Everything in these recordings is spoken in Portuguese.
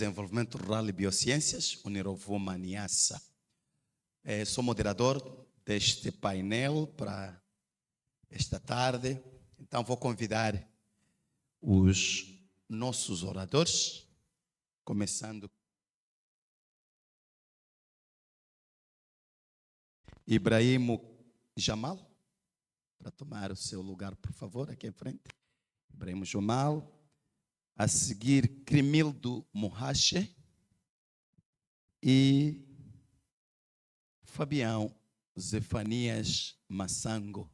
Desenvolvimento Rural e Biociências, Unirovuma Niassa. Sou moderador deste painel para esta tarde, então vou convidar os nossos oradores, começando Ibrahim Jamal, para tomar o seu lugar, por favor, aqui em frente. Ibrahim Jamal. A seguir, Crimildo Mohache e Fabião Zefanias Massango.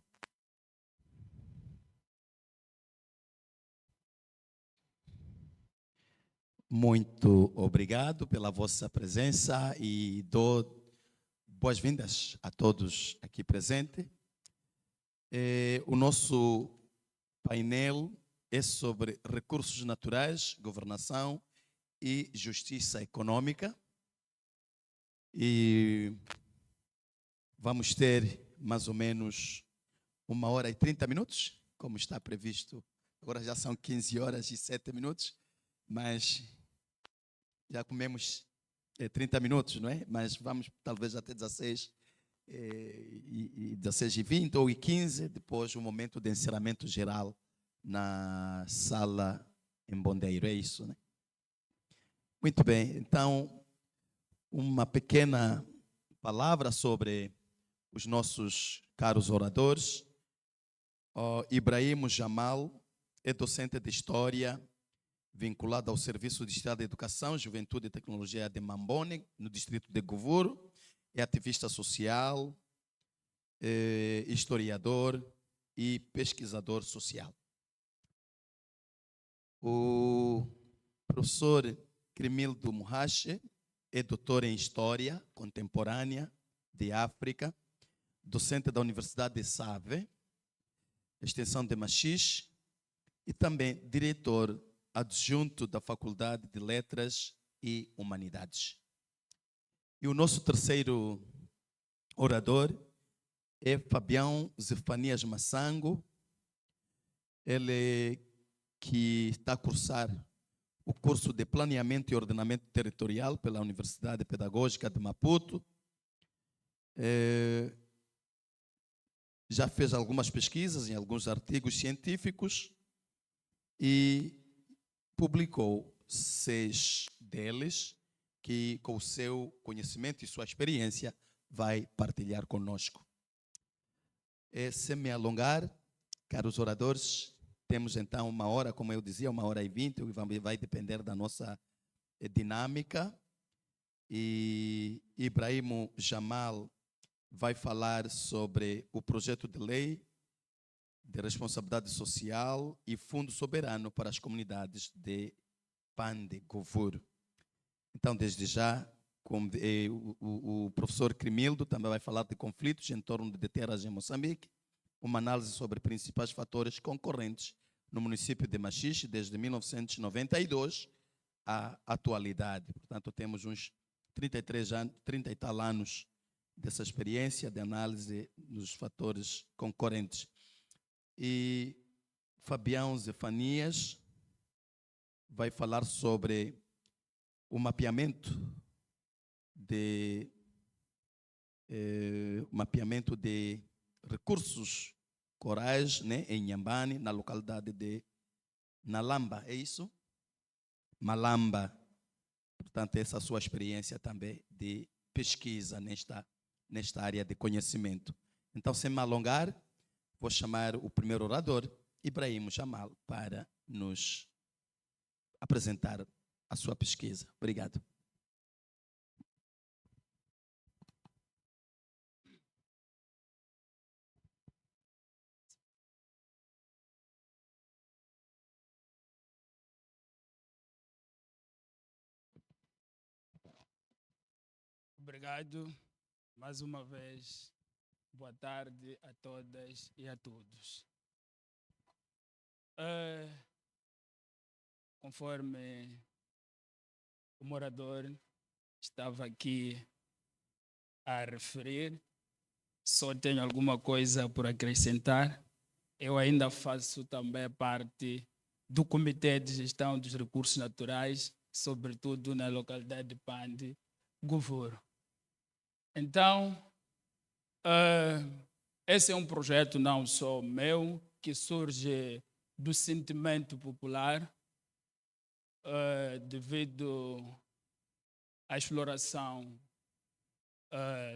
Muito obrigado pela vossa presença e dou boas-vindas a todos aqui presentes. O nosso painel é sobre recursos naturais, governação e justiça econômica. E vamos ter mais ou menos 1h30, como está previsto. Agora já são 15h07, mas já comemos 30 minutos, não é? Mas vamos talvez até 16 e 16h20 ou 15, depois o momento de encerramento geral na sala em Bondeiro, é isso, né? Muito bem, então, uma pequena palavra sobre os nossos caros oradores. Ibrahim Jamal é docente de História, vinculado ao Serviço de Estado de Educação, Juventude e Tecnologia de Mambone, no distrito de Govuro. É ativista social, historiador e pesquisador social. O professor Crimildo Mohache é doutor em História Contemporânea de África, docente da Universidade de Save, extensão de Machixe, e também diretor adjunto da Faculdade de Letras e Humanidades. E o nosso terceiro orador é Fabião Zefanias Massango. Ele que está a cursar o curso de Planeamento e Ordenamento Territorial pela Universidade Pedagógica de Maputo. Já fez algumas pesquisas em alguns artigos científicos e publicou 6 deles que, com o seu conhecimento e sua experiência, vai partilhar conosco. Sem me alongar, caros oradores, temos então 1h, como eu dizia, 1h20, e vai depender da nossa dinâmica. E Ibrahim Jamal vai falar sobre o projeto de lei de responsabilidade social e fundo soberano para as comunidades de Pande, Govuro. Então, desde já, o professor Crimildo também vai falar de conflitos em torno de terras em Moçambique, uma análise sobre principais fatores concorrentes no município de Machixe desde 1992 à atualidade. Portanto, temos uns 33 anos, 30 e tal anos dessa experiência de análise dos fatores concorrentes. E Fabião Zefanias vai falar sobre o mapeamento de recursos corais, né, em Nhambane, na localidade de Nalamba, é isso? Malamba. Portanto, essa é a sua experiência também de pesquisa nesta área de conhecimento. Então, sem me alongar, vou chamar o primeiro orador, Ibrahim Jamal, para nos apresentar a sua pesquisa. Obrigado. Obrigado. Mais uma vez, boa tarde a todas e a todos. Conforme o morador estava aqui a referir, só tenho alguma coisa por acrescentar. Eu ainda faço também parte do Comitê de Gestão dos Recursos Naturais, sobretudo na localidade de Pande, Govoro. Então, esse é um projeto não só meu, que surge do sentimento popular, devido à exploração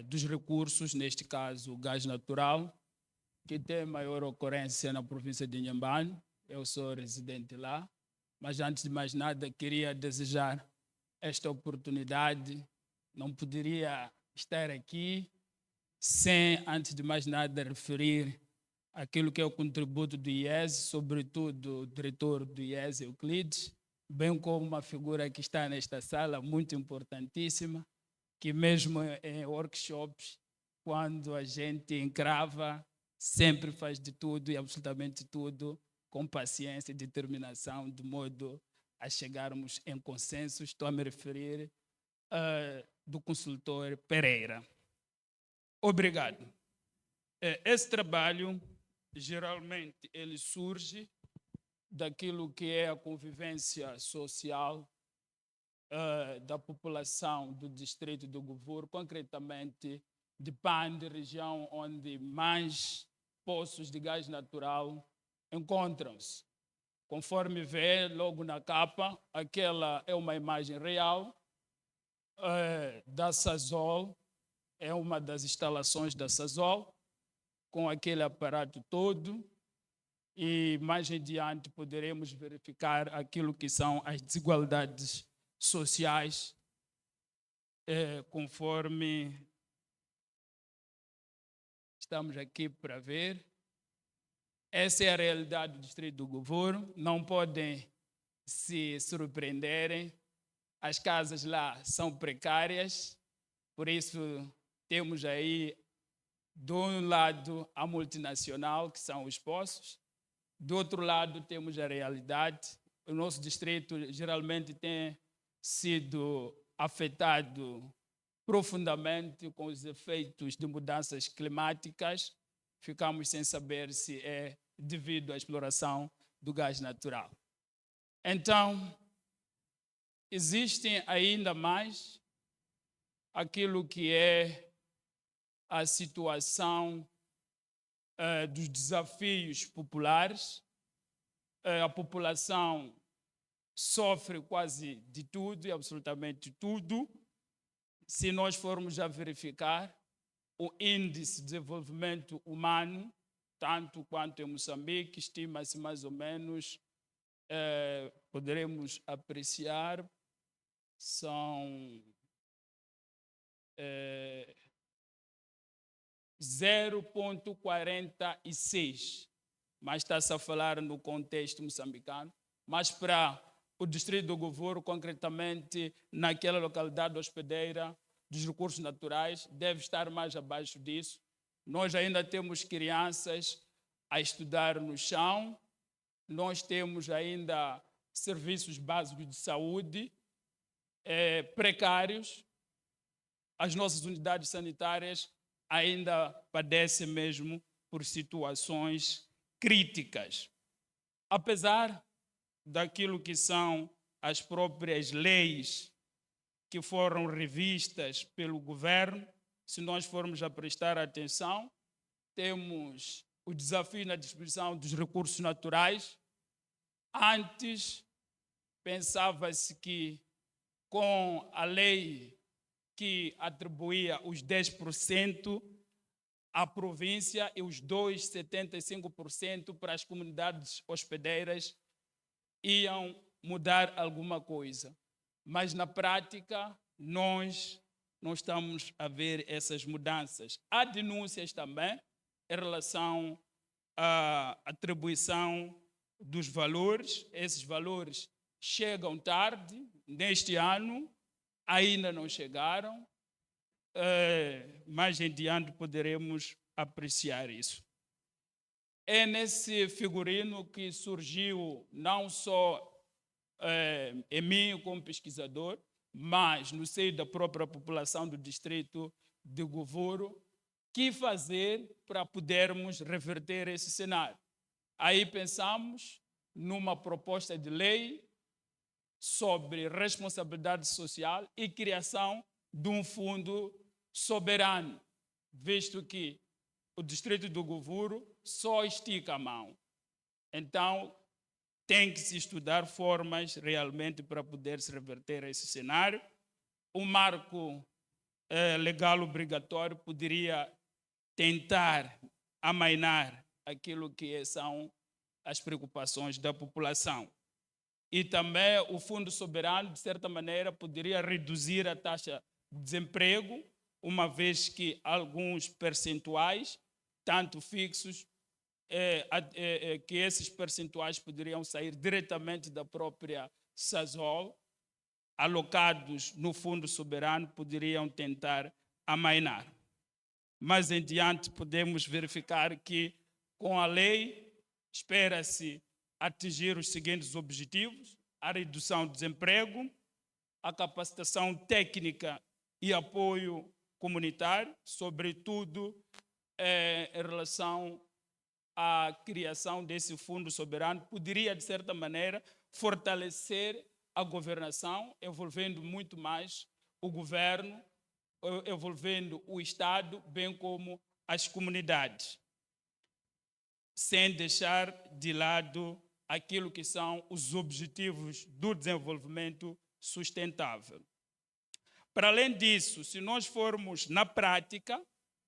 dos recursos, neste caso o gás natural, que tem maior ocorrência na província de Inhambane. Eu sou residente lá, mas antes de mais nada queria desejar esta oportunidade. Não poderia estar aqui sem, antes de mais nada, referir aquilo que é o contributo do IES, sobretudo o diretor do IES, Euclides, bem como uma figura que está nesta sala, muito importantíssima, que mesmo em workshops, quando a gente encrava, sempre faz de tudo e absolutamente tudo com paciência e determinação, de modo a chegarmos em consenso. Estou a me referir do consultor Pereira. Obrigado. Esse trabalho, geralmente, ele surge daquilo que é a convivência social da população do distrito do Govoro, concretamente de Pande, região onde mais poços de gás natural encontram-se. Conforme vê logo na capa, aquela é uma imagem real da Sasol, é uma das instalações da Sasol, com aquele aparato todo, e mais adiante poderemos verificar aquilo que são as desigualdades sociais, conforme estamos aqui para ver. Essa é a realidade do distrito do Govoro. Não podem se surpreenderem. As casas lá são precárias, por isso temos aí, de um lado, a multinacional, que são os poços, do outro lado, temos a realidade. O nosso distrito geralmente tem sido afetado profundamente com os efeitos de mudanças climáticas. Ficamos sem saber se é devido à exploração do gás natural. Então, existem ainda mais aquilo que é a situação dos desafios populares. A população sofre quase de tudo e absolutamente tudo. Se nós formos a verificar o índice de desenvolvimento humano, tanto quanto em Moçambique, estima-se mais ou menos, poderemos apreciar, são 0,46, mas está-se a falar no contexto moçambicano, mas para o distrito do Govoro, concretamente naquela localidade hospedeira dos recursos naturais, deve estar mais abaixo disso. Nós ainda temos crianças a estudar no chão, nós temos ainda serviços básicos de saúde precários, as nossas unidades sanitárias ainda padecem mesmo por situações críticas. Apesar daquilo que são as próprias leis que foram revistas pelo governo, se nós formos a prestar atenção, temos o desafio na distribuição dos recursos naturais. Antes, pensava-se que com a lei que atribuía os 10% à província e os 2,75% para as comunidades hospedeiras iam mudar alguma coisa. Mas, na prática, nós não estamos a ver essas mudanças. Há denúncias também em relação à atribuição dos valores. Esses valores chegam tarde, neste ano ainda não chegaram. Mais adiante poderemos apreciar isso. É nesse figurino que surgiu não só em mim como pesquisador, mas no seio da própria população do distrito de Govoro, que fazer para podermos reverter esse cenário. Aí pensamos numa proposta de lei sobre responsabilidade social e criação de um fundo soberano, visto que o distrito do Govuro só estica a mão. Então, tem que se estudar formas realmente para poder se reverter esse cenário. O marco legal obrigatório poderia tentar amainar aquilo que são as preocupações da população. E também o Fundo Soberano, de certa maneira, poderia reduzir a taxa de desemprego, uma vez que alguns percentuais, tanto fixos, que esses percentuais poderiam sair diretamente da própria SASOL, alocados no Fundo Soberano, poderiam tentar amainar. Mais em diante, podemos verificar que, com a lei, espera-se atingir os seguintes objetivos: a redução do desemprego, a capacitação técnica e apoio comunitário, sobretudo em relação à criação desse fundo soberano, poderia, de certa maneira, fortalecer a governação, envolvendo muito mais o governo, envolvendo o Estado, bem como as comunidades, sem deixar de lado aquilo que são os objetivos do desenvolvimento sustentável. Para além disso, se nós formos na prática,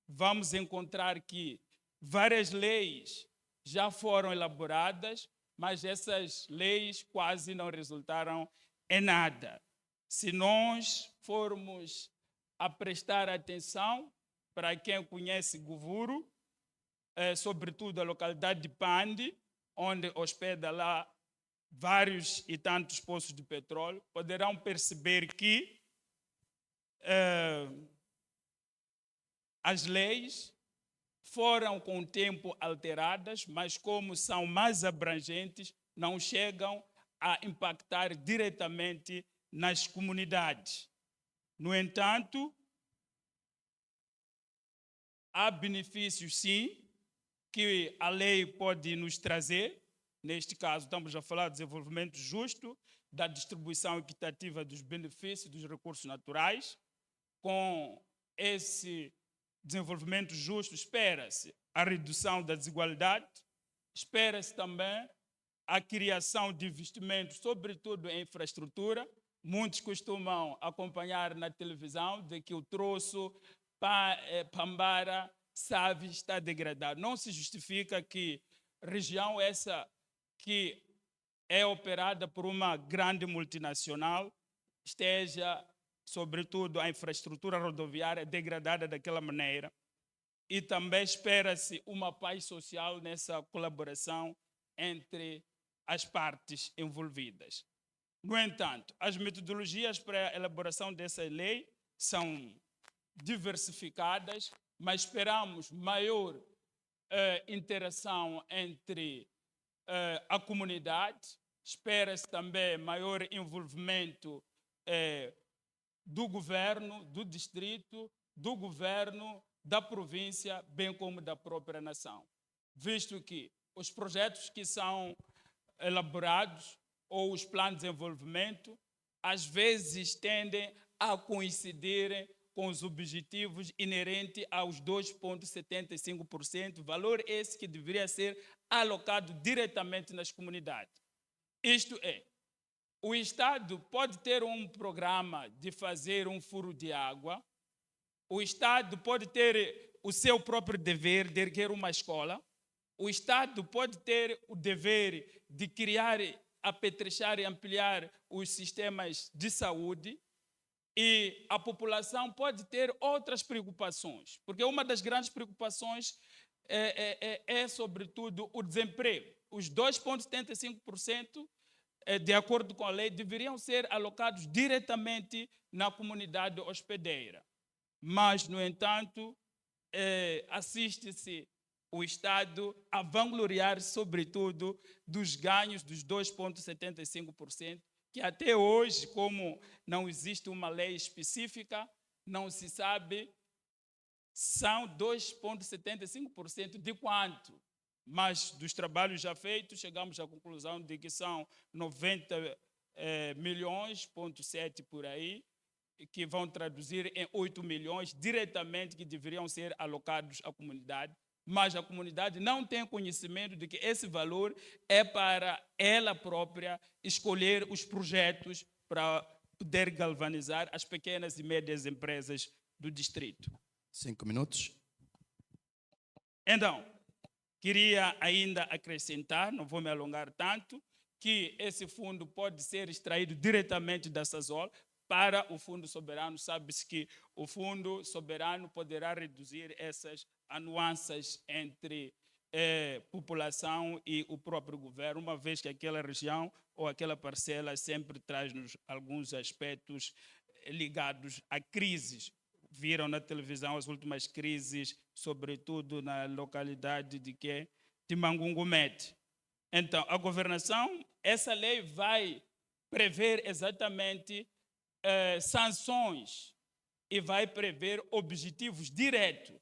vamos encontrar que várias leis já foram elaboradas, mas essas leis quase não resultaram em nada. Se nós formos a prestar atenção, para quem conhece Govuro, sobretudo a localidade de Pandi, onde hospeda lá vários e tantos poços de petróleo, poderão perceber que as leis foram com o tempo alteradas, mas como são mais abrangentes, não chegam a impactar diretamente nas comunidades. No entanto, há benefícios, sim, que a lei pode nos trazer. Neste caso, estamos a falar de desenvolvimento justo, da distribuição equitativa dos benefícios dos recursos naturais. Com esse desenvolvimento justo, espera-se a redução da desigualdade, espera-se também a criação de investimentos, sobretudo em infraestrutura. Muitos costumam acompanhar na televisão de que o troço Pambara-Save está degradado. Não se justifica que região essa que é operada por uma grande multinacional esteja, sobretudo, a infraestrutura rodoviária degradada daquela maneira. E também espera-se uma paz social nessa colaboração entre as partes envolvidas. No entanto, as metodologias para a elaboração dessa lei são diversificadas, mas esperamos maior interação entre a comunidade, espera-se também maior envolvimento do governo, do distrito, do governo, da província, bem como da própria nação, visto que os projetos que são elaborados ou os planos de desenvolvimento, às vezes tendem a coincidir com os objetivos inerentes aos 2,75%, valor esse que deveria ser alocado diretamente nas comunidades. Isto é, o Estado pode ter um programa de fazer um furo de água, o Estado pode ter o seu próprio dever de erguer uma escola, o Estado pode ter o dever de criar, apetrechar e ampliar os sistemas de saúde, e a população pode ter outras preocupações, porque uma das grandes preocupações é sobretudo, o desemprego. Os 2,75%, de acordo com a lei, deveriam ser alocados diretamente na comunidade hospedeira. Mas, no entanto, assiste-se o Estado a vangloriar, sobretudo, dos ganhos dos 2,75%, que até hoje, como não existe uma lei específica, não se sabe, são 2,75% de quanto. Mas dos trabalhos já feitos, chegamos à conclusão de que são 90 milhões, 0,7 por aí, que vão traduzir em 8 milhões diretamente que deveriam ser alocados à comunidade, mas a comunidade não tem conhecimento de que esse valor é para ela própria escolher os projetos para poder galvanizar as pequenas e médias empresas do distrito. 5 minutos. Então, queria ainda acrescentar, não vou me alongar tanto, que esse fundo pode ser extraído diretamente da SASOL para o Fundo Soberano. Sabe-se que o Fundo Soberano poderá reduzir essas anuanças entre população e o próprio governo, uma vez que aquela região ou aquela parcela sempre traz-nos alguns aspectos ligados a crises. Viram na televisão as últimas crises, sobretudo na localidade de Mangungumete. Então, a governação, essa lei vai prever exatamente sanções e vai prever objetivos diretos.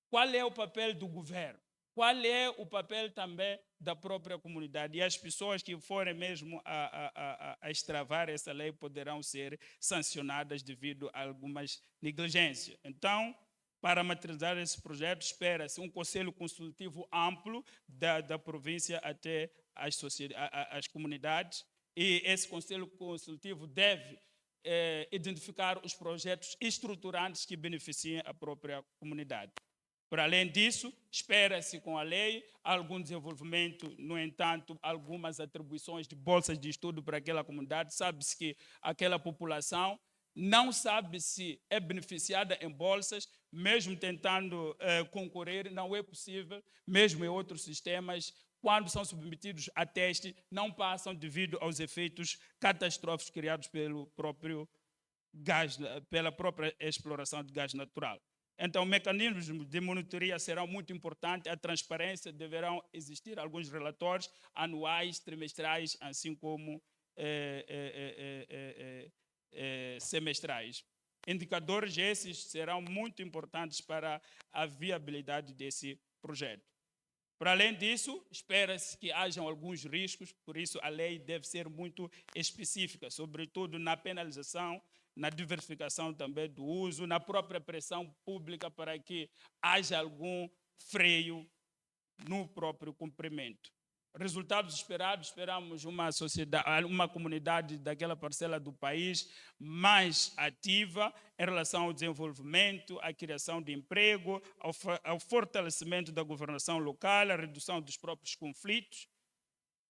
Qual é o papel do governo? Qual é o papel também da própria comunidade? E as pessoas que forem mesmo a extravar essa lei poderão ser sancionadas devido a algumas negligências. Então, para materializar esse projeto, espera-se um conselho consultivo amplo da província até as comunidades, e esse conselho consultivo deve identificar os projetos estruturantes que beneficiem a própria comunidade. Para além disso, espera-se com a lei algum desenvolvimento, no entanto, algumas atribuições de bolsas de estudo para aquela comunidade. Sabe-se que aquela população não sabe se é beneficiada em bolsas, mesmo tentando concorrer, não é possível, mesmo em outros sistemas, quando são submetidos a teste, não passam devido aos efeitos catastróficos criados pelo próprio gás, pela própria exploração de gás natural. Então, mecanismos de monitoria serão muito importantes, a transparência, deverão existir alguns relatórios anuais, trimestrais, assim como semestrais. Indicadores esses serão muito importantes para a viabilidade desse projeto. Para além disso, espera-se que hajam alguns riscos, por isso a lei deve ser muito específica, sobretudo na penalização, na diversificação também do uso, na própria pressão pública para que haja algum freio no próprio cumprimento. Resultados esperados, esperamos uma sociedade, uma comunidade daquela parcela do país mais ativa em relação ao desenvolvimento, à criação de emprego, ao fortalecimento da governação local, à redução dos próprios conflitos.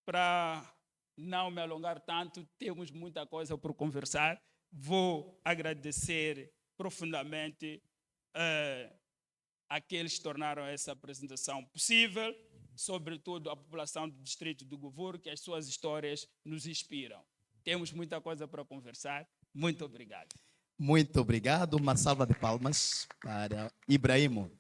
Para não me alongar tanto, temos muita coisa por conversar. Vou agradecer profundamente àqueles que tornaram essa apresentação possível, sobretudo a população do distrito do Govur, que as suas histórias nos inspiram. Temos muita coisa para conversar. Muito obrigado. Muito obrigado. Uma salva de palmas para Ibrahimo.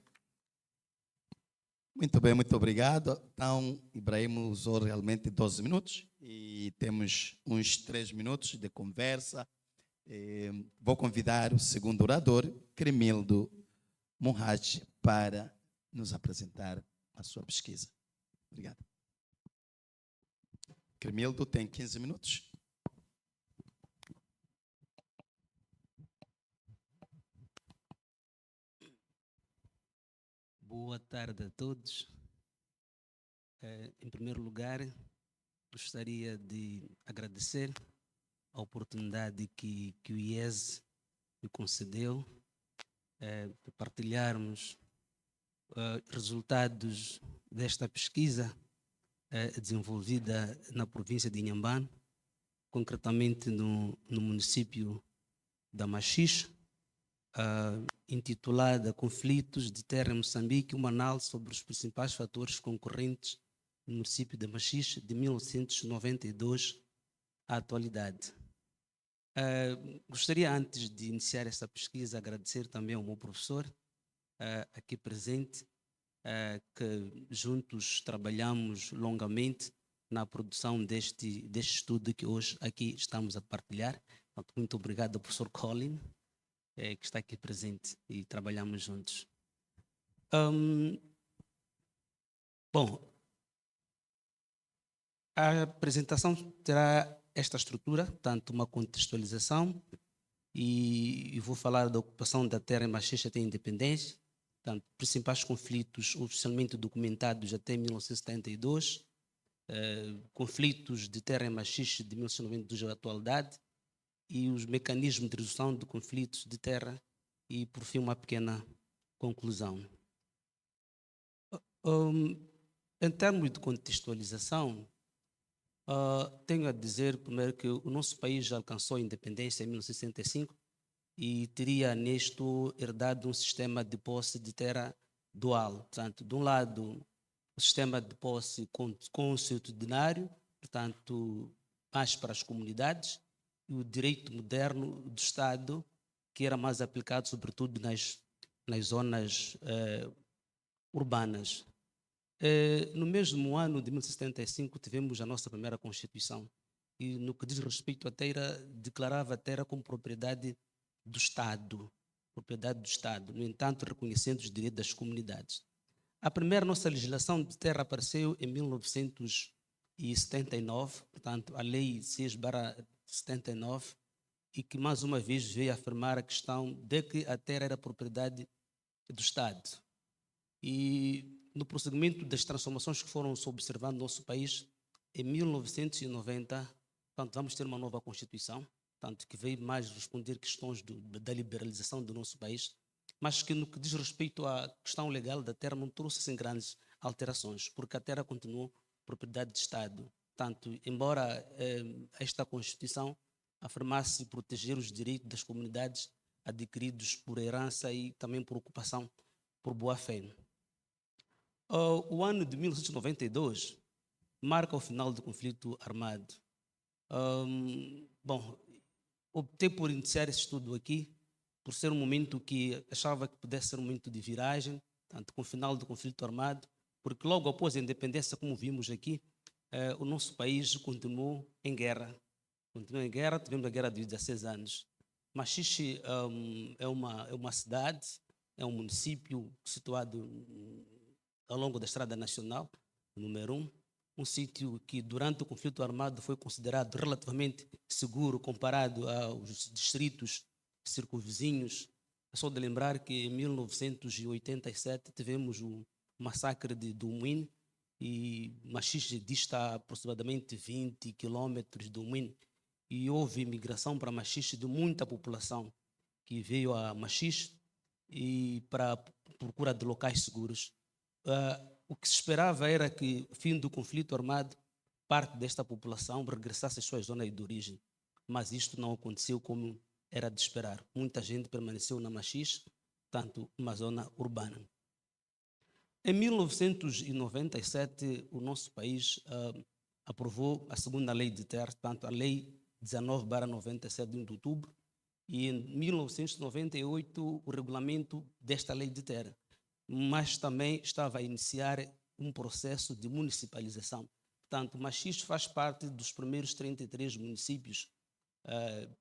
Muito bem, muito obrigado. Então, Ibrahimo usou realmente 12 minutos e temos uns 3 minutos de conversa. Vou convidar o segundo orador, Cremildo Munhaj, para nos apresentar a sua pesquisa. Obrigado. Cremildo tem 15 minutos. Boa tarde a todos. Em primeiro lugar, gostaria de agradecer a oportunidade que o IES me concedeu de partilharmos resultados desta pesquisa desenvolvida na província de Inhambane, concretamente no município da Machixe, intitulada Conflitos de Terra em Moçambique, uma análise sobre os principais fatores concorrentes no município de Machixe, de 1992 à atualidade. Gostaria, antes de iniciar esta pesquisa, agradecer também ao meu professor aqui presente, que juntos trabalhamos longamente na produção deste estudo que hoje aqui estamos a partilhar. Muito obrigado ao professor Colin, que está aqui presente, e trabalhamos juntos. Bom, a apresentação terá esta estrutura, portanto, uma contextualização, e vou falar da ocupação da terra em Machixe até a independência, portanto, principais conflitos oficialmente documentados até 1972, conflitos de terra em Machixe de 1992 à atualidade, e os mecanismos de resolução de conflitos de terra, e, por fim, uma pequena conclusão. Em termos de contextualização, tenho a dizer primeiro que o nosso país já alcançou a independência em 1965 e teria nisto herdado um sistema de posse de terra dual. Portanto, de um lado, o sistema de posse consuetudinário, portanto, mais para as comunidades, e o direito moderno do Estado, que era mais aplicado sobretudo nas zonas urbanas. No mesmo ano de 1975 tivemos a nossa primeira Constituição, e no que diz respeito à terra, declarava a terra como propriedade do Estado, no entanto reconhecendo os direitos das comunidades. A primeira nossa legislação de terra apareceu em 1979, portanto a Lei 6/79, e que mais uma vez veio afirmar a questão de que a terra era propriedade do Estado. E no prosseguimento das transformações que foram se observando no nosso país, em 1990, portanto, vamos ter uma nova Constituição, portanto, que veio mais responder questões da liberalização do nosso país, mas que no que diz respeito à questão legal da terra não trouxe assim, grandes alterações, porque a terra continuou propriedade de Estado. Portanto, embora esta Constituição afirmasse proteger os direitos das comunidades adquiridos por herança e também por ocupação por boa-fé. O ano de 1992 marca o final do conflito armado. Optei por iniciar esse estudo aqui, por ser um momento que achava que pudesse ser um momento de viragem, tanto com o final do conflito armado, porque logo após a independência, como vimos aqui, o nosso país continuou em guerra. Tivemos a guerra de 16 anos. Machixe é uma cidade, é um município situado ao longo da Estrada Nacional, número 1, um sítio que durante o conflito armado foi considerado relativamente seguro comparado aos distritos circunvizinhos. É só de lembrar que em 1987 tivemos o massacre de Dumuin, e Machixe dista aproximadamente 20 quilômetros de Dumuin, e houve imigração para Machixe de muita população que veio a Machixe e para procura de locais seguros. O que se esperava era que, fim do conflito armado, parte desta população regressasse às suas zonas de origem, mas isto não aconteceu como era de esperar. Muita gente permaneceu na Machixe, tanto uma zona urbana. Em 1997, o nosso país aprovou a segunda lei de terra, tanto a Lei 19/97 de 1 de outubro, e em 1998 o regulamento desta lei de terra, mas também estava a iniciar um processo de municipalização. Portanto, Machixe faz parte dos primeiros 33 municípios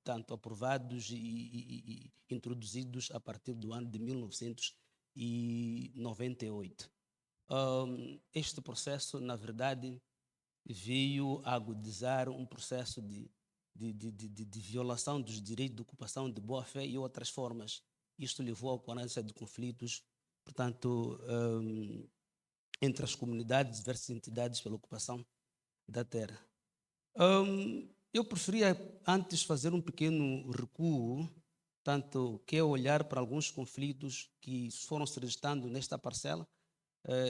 tanto aprovados e introduzidos a partir do ano de 1998. Este processo, na verdade, veio a agudizar um processo de violação dos direitos de ocupação de boa-fé e outras formas. Isto levou à ocorrência de conflitos, portanto, entre as comunidades, diversas entidades pela ocupação da terra. Eu preferia antes fazer um pequeno recuo, tanto que é olhar para alguns conflitos que foram se registrando nesta parcela,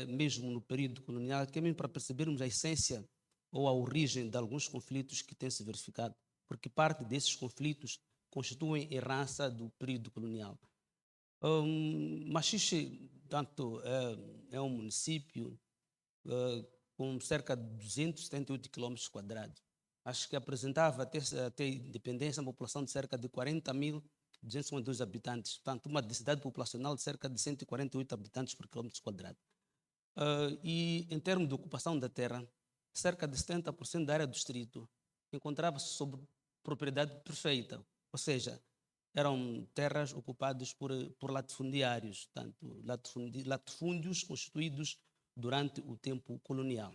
mesmo no período colonial, que é mesmo para percebermos a essência ou a origem de alguns conflitos que têm se verificado, porque parte desses conflitos constituem herança do período colonial. Machixe, tanto, é um município com cerca de 278 km². Acho que apresentava até a independência uma população de cerca de 40.252 habitantes, portanto, uma densidade populacional de cerca de 148 habitantes por km². E em termos de ocupação da terra, cerca de 70% da área do distrito encontrava-se sob propriedade perfeita, ou seja, eram terras ocupadas por latifundiários, tanto latifúndios constituídos durante o tempo colonial.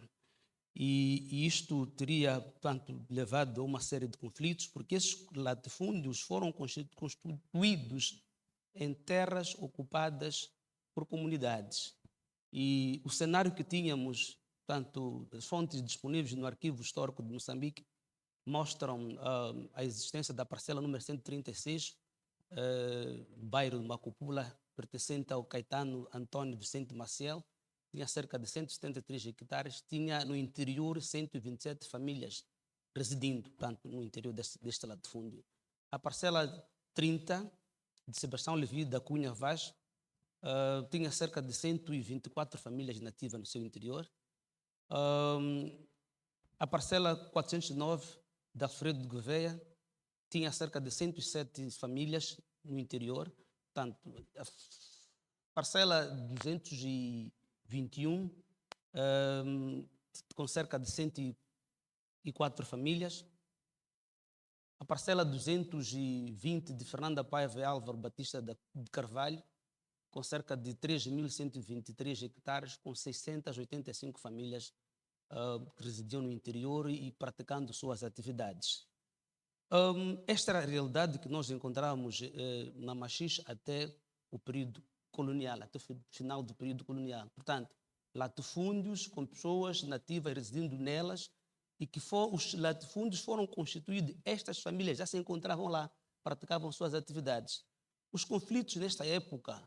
e isto teria, portanto, levado a uma série de conflitos, porque esses latifúndios foram constituídos em terras ocupadas por comunidades. E o cenário que tínhamos, tanto as fontes disponíveis no Arquivo Histórico de Moçambique, mostram a existência da parcela número 136, bairro de Macupula, pertencente ao Caetano Antônio Vicente Maciel, tinha cerca de 173 hectares, tinha no interior 127 famílias residindo, portanto, no interior deste latifúndio. A parcela 30, de Sebastião Levi da Cunha Vaz, tinha cerca de 124 famílias nativas no seu interior. A parcela 409 da Alfredo de Gouveia tinha cerca de 107 famílias no interior. Portanto, a parcela 221 com cerca de 104 famílias. A parcela 220 de Fernanda Paiva e Álvaro Batista de Carvalho, com cerca de 3.123 hectares, com 685 famílias que residiam no interior e praticando suas atividades. Esta era a realidade que nós encontramos na Machixe até o período colonial, até o final do período colonial. Portanto, latifúndios com pessoas nativas residindo nelas, e que os latifúndios foram constituídos, estas famílias já se encontravam lá, praticavam suas atividades. Os conflitos nesta época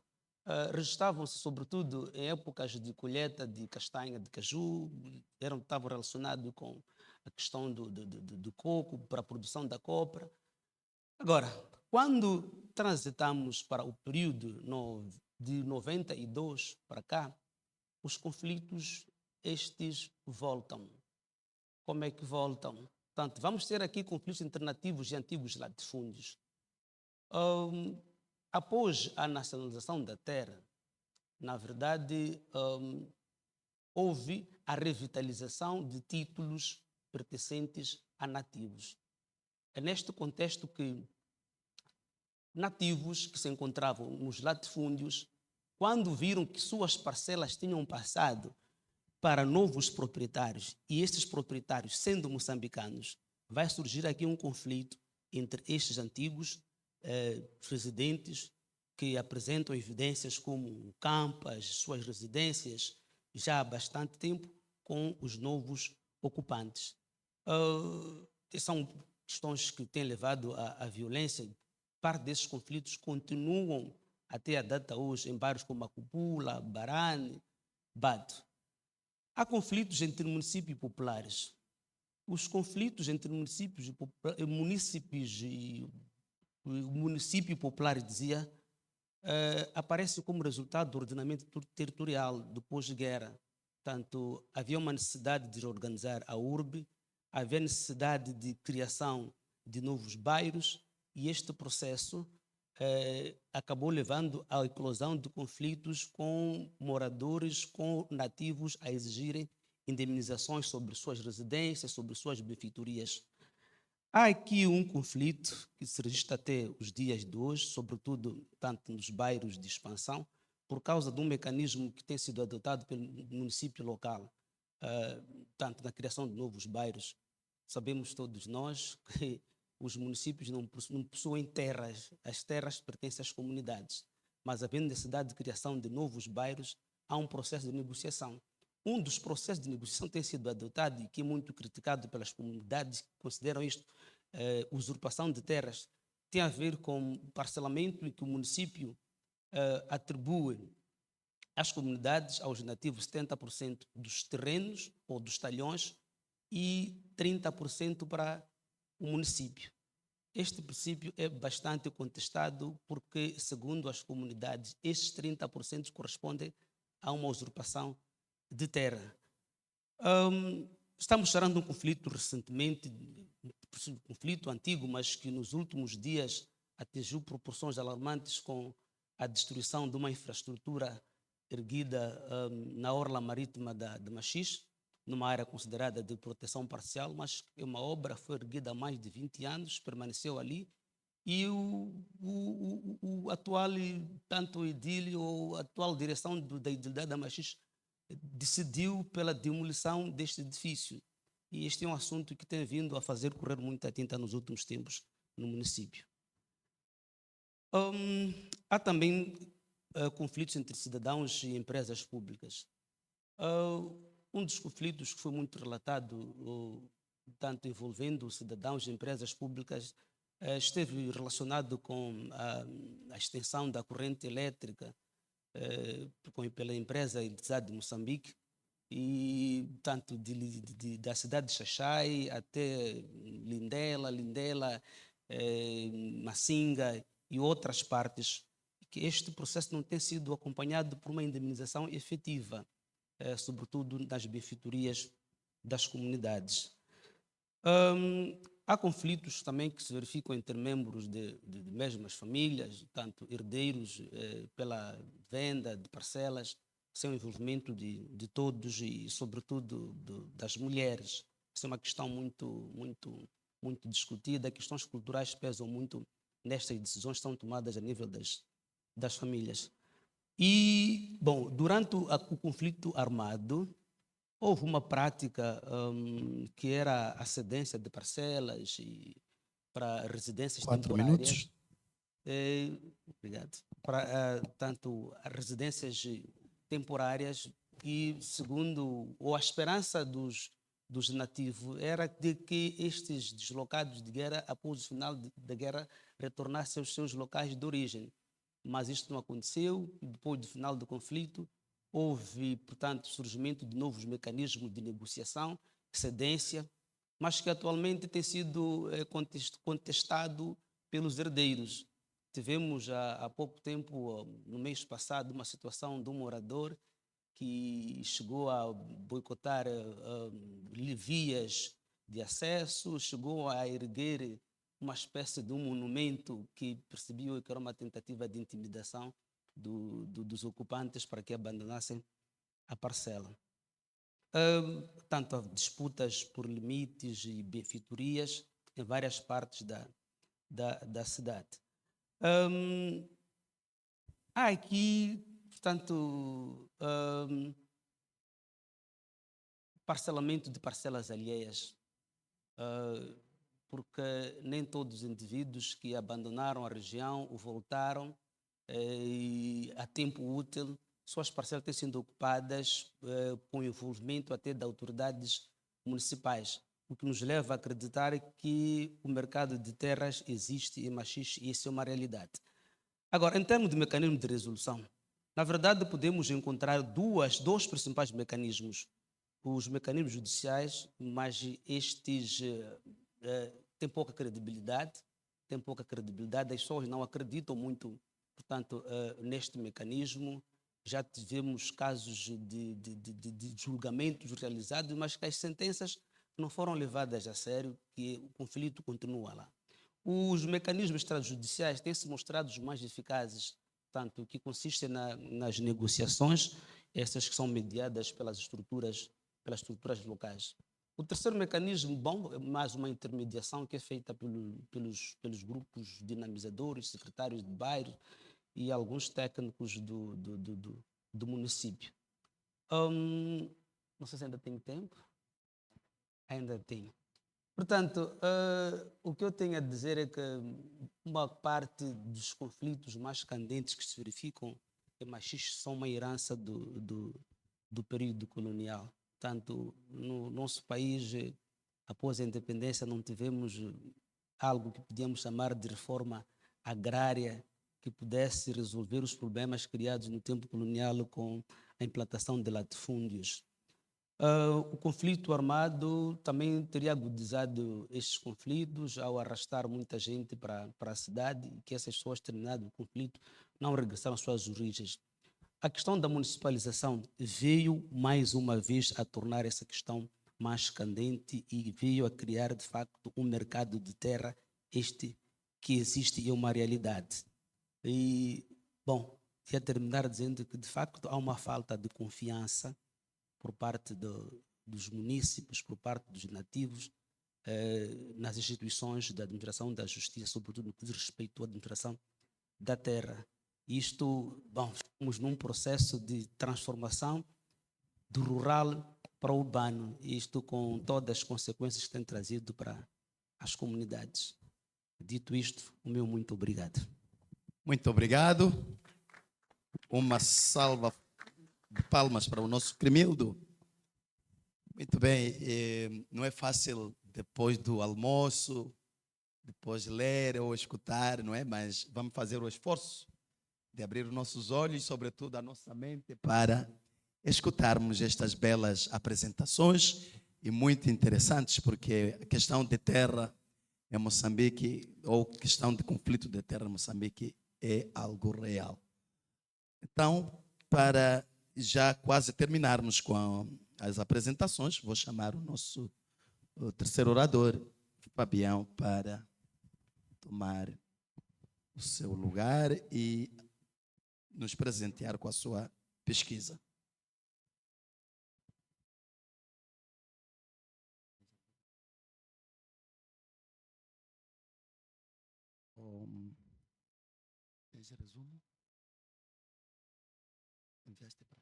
registravam-se sobretudo em épocas de colheita de castanha, de caju, estavam relacionados com a questão do coco, para a produção da copra. Agora, quando transitamos para o período de 92 para cá, os conflitos estes voltam. Como é que voltam? Portanto, vamos ter aqui conflitos alternativos e antigos latifúndios. Após a nacionalização da terra, na verdade, houve a revitalização de títulos pertencentes a nativos. É neste contexto que nativos que se encontravam nos latifúndios, quando viram que suas parcelas tinham passado para novos proprietários, e estes proprietários sendo moçambicanos, vai surgir aqui um conflito entre estes antigos residentes que apresentam evidências como campas, suas residências, já há bastante tempo, com os novos ocupantes. São questões que têm levado à violência. Parte desses conflitos continuam até a data hoje em bairros como Macupula, Barane, Bato. Há conflitos entre municípios populares. Os conflitos entre municípios e o município popular, dizia, aparecem como resultado do ordenamento territorial do pós-guerra. Portanto, havia uma necessidade de reorganizar a urbe, havia necessidade de criação de novos bairros, e este processo acabou levando à eclosão de conflitos com moradores, com nativos a exigirem indemnizações sobre suas residências, sobre suas benfeitorias. Há aqui um conflito que se registra até os dias de hoje, sobretudo tanto nos bairros de expansão, por causa de um mecanismo que tem sido adotado pelo município local, tanto na criação de novos bairros. Sabemos todos nós que os municípios não possuem terras, as terras pertencem às comunidades, mas havendo necessidade de criação de novos bairros, há um processo de negociação. Um dos processos de negociação tem sido adotado e que é muito criticado pelas comunidades que consideram isto usurpação de terras, tem a ver com o parcelamento em que o município atribui às comunidades, aos nativos, 70% dos terrenos ou dos talhões e 30% para o município. Este princípio é bastante contestado porque, segundo as comunidades, estes 30% correspondem a uma usurpação de terra. Estamos chorando um conflito recentemente, um conflito antigo, mas que nos últimos dias atingiu proporções alarmantes com a destruição de uma infraestrutura erguida na orla marítima de Machixe, numa área considerada de proteção parcial, mas é uma obra que foi erguida há mais de 20 anos, permaneceu ali, e o atual, tanto o edílio ou a atual direção da idilidade da Machixe decidiu pela demolição deste edifício. E este é um assunto que tem vindo a fazer correr muita tinta nos últimos tempos no município. Há também conflitos entre cidadãos e empresas públicas. Um dos conflitos que foi muito relatado, tanto envolvendo cidadãos e empresas públicas, esteve relacionado com a extensão da corrente elétrica pela empresa Eletricidade de Moçambique, e tanto da cidade de Xaxai até Lindela, Massinga e outras partes, que este processo não tem sido acompanhado por uma indemnização efetiva, sobretudo nas benfeitorias das comunidades. Há conflitos também que se verificam entre membros de mesmas famílias, tanto herdeiros pela venda de parcelas, sem o envolvimento de todos e, sobretudo, das mulheres. Isso é uma questão muito discutida. Questões culturais pesam muito nestas decisões que são tomadas a nível das famílias. E, bom, durante o conflito armado, houve uma prática que era a cedência de parcelas para residências 4 temporárias. minutos. Obrigado. Para tanto as residências temporárias, e segundo ou a esperança dos nativos era de que estes deslocados de guerra, após o final da guerra, retornassem aos seus locais de origem. Mas isto não aconteceu. Depois do final do conflito, houve, portanto, surgimento de novos mecanismos de negociação, cedência, mas que atualmente tem sido contestado pelos herdeiros. Tivemos há pouco tempo, no mês passado, uma situação de um morador que chegou a boicotar vias de acesso, chegou a erguer uma espécie de um monumento que percebeu que era uma tentativa de intimidação dos ocupantes para que abandonassem a parcela. Tanto há disputas por limites e benfeitorias em várias partes da cidade. Há aqui, portanto, parcelamento de parcelas alheias, porque nem todos os indivíduos que abandonaram a região ou voltaram a tempo útil, suas parcelas têm sido ocupadas com envolvimento até de autoridades municipais, o que nos leva a acreditar que o mercado de terras existe em Machixe e isso é uma realidade. Agora, em termos de mecanismo de resolução, na verdade podemos encontrar dois principais mecanismos. Os mecanismos judiciais, mas estes têm pouca credibilidade, as pessoas não acreditam muito, portanto, neste mecanismo. Já tivemos casos de julgamentos realizados, mas que as sentenças não foram levadas a sério, que o conflito continua lá. Os mecanismos extrajudiciais têm se mostrado os mais eficazes, tanto que consistem nas negociações, essas que são mediadas pelas estruturas locais. O terceiro mecanismo, bom, é mais uma intermediação que é feita pelos grupos dinamizadores, secretários de bairro e alguns técnicos do município. Não sei se ainda tenho tempo. Ainda tenho. Portanto, o que eu tenho a dizer é que uma parte dos conflitos mais candentes que se verificam em Machixe são uma herança do período colonial. Tanto no nosso país, após a independência, não tivemos algo que podíamos chamar de reforma agrária que pudesse resolver os problemas criados no tempo colonial com a implantação de latifúndios. O conflito armado também teria agudizado estes conflitos ao arrastar muita gente para a cidade e que essas pessoas, terminado o conflito, não regressaram às suas origens. A questão da municipalização veio, mais uma vez, a tornar essa questão mais candente e veio a criar, de facto, um mercado de terra, este que existe e é uma realidade. E, bom, ia terminar dizendo que, de facto, há uma falta de confiança por parte dos munícipes, por parte dos nativos, nas instituições da administração da justiça, sobretudo no que diz respeito à administração da terra. Isto, bom, estamos num processo de transformação do rural para o urbano, isto com todas as consequências que tem trazido para as comunidades. Dito isto, o meu muito obrigado. Muito obrigado. Uma salva de palmas para o nosso Cremildo. Muito bem, não é fácil depois do almoço, depois de ler ou escutar, não é? Mas vamos fazer o esforço de abrir os nossos olhos, sobretudo a nossa mente, para escutarmos estas belas apresentações e muito interessantes, porque a questão de terra em Moçambique, ou questão de conflito de terra em Moçambique, é algo real. Então, para já quase terminarmos com as apresentações, vou chamar o terceiro orador, Fabião, para tomar o seu lugar e nos presentear com a sua pesquisa. Esse resumo? Investe para.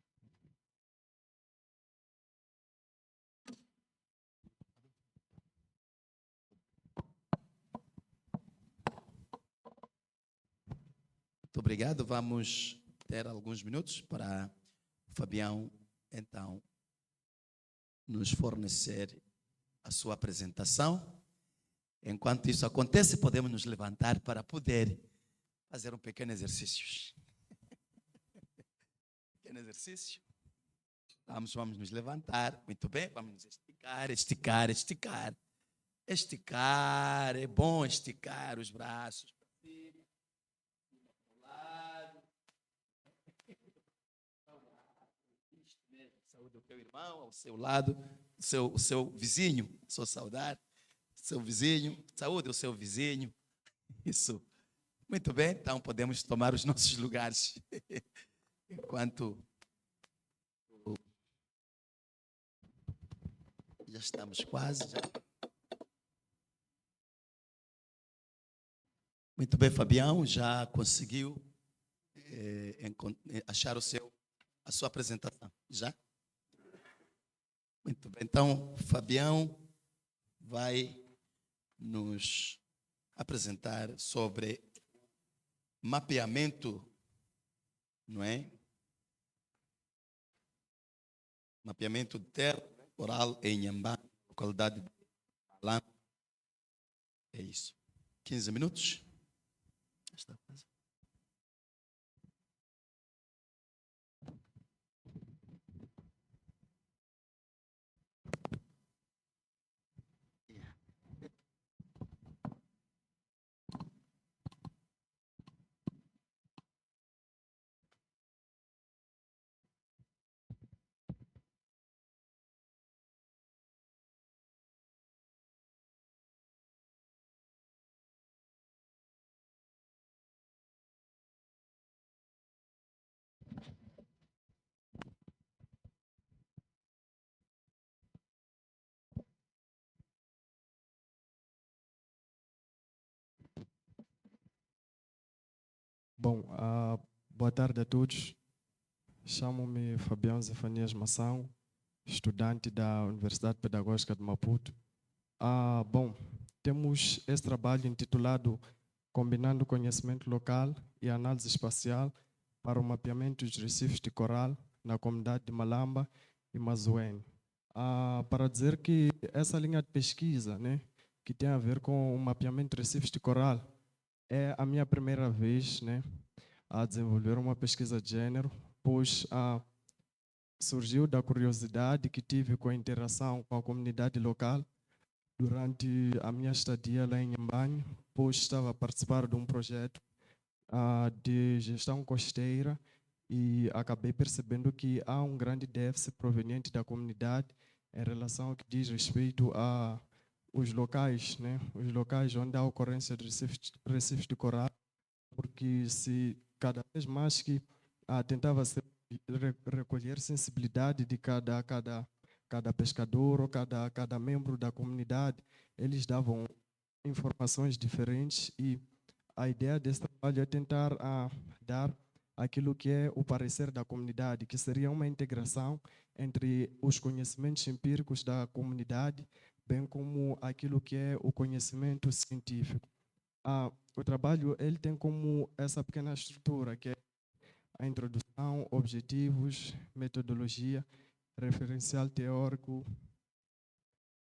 Muito obrigado. Vamos ter alguns minutos para o Fabião, então, nos fornecer a sua apresentação. Enquanto isso acontece, podemos nos levantar para poder fazer um pequeno exercício. Pequeno exercício. Vamos nos levantar. Muito bem, vamos nos esticar, esticar, esticar. Esticar, é bom esticar os braços para cima, para o lado. Saúde ao teu irmão, ao seu lado, o seu vizinho, sou saudar. Seu vizinho, saúde ao seu vizinho. Isso. Muito bem, então podemos tomar os nossos lugares. Enquanto já estamos quase. Muito bem, Fabião, já conseguiu achar a sua apresentação? Já? Muito bem, então Fabião vai nos apresentar sobre mapeamento, não é? Mapeamento de terra rural em Inhambane, localidade de Malam. É isso. 15 minutos. Esta coisa. Bom, boa tarde a todos. Chamo-me Fabião Zefanias Mação, estudante da Universidade Pedagógica de Maputo. Bom, temos esse trabalho intitulado Combinando Conhecimento Local e Análise Espacial para o Mapeamento dos Recifes de Coral na comunidade de Malamba e Mazoene. Para dizer que essa linha de pesquisa, né, que tem a ver com o mapeamento de recifes de coral, é a minha primeira vez, né, a desenvolver uma pesquisa de gênero, pois surgiu da curiosidade que tive com a interação com a comunidade local durante a minha estadia lá em Inhambane, pois estava a participar de um projeto de gestão costeira e acabei percebendo que há um grande déficit proveniente da comunidade em relação ao que diz respeito a os locais, né? Os locais onde há ocorrência de recifes de coral, porque se cada vez mais que tentava recolher sensibilidade de cada pescador ou cada membro da comunidade, eles davam informações diferentes e a ideia desse trabalho é tentar dar aquilo que é o parecer da comunidade, que seria uma integração entre os conhecimentos empíricos da comunidade, bem como aquilo que é o conhecimento científico. O trabalho ele tem como essa pequena estrutura, que é a introdução, objetivos, metodologia, referencial teórico,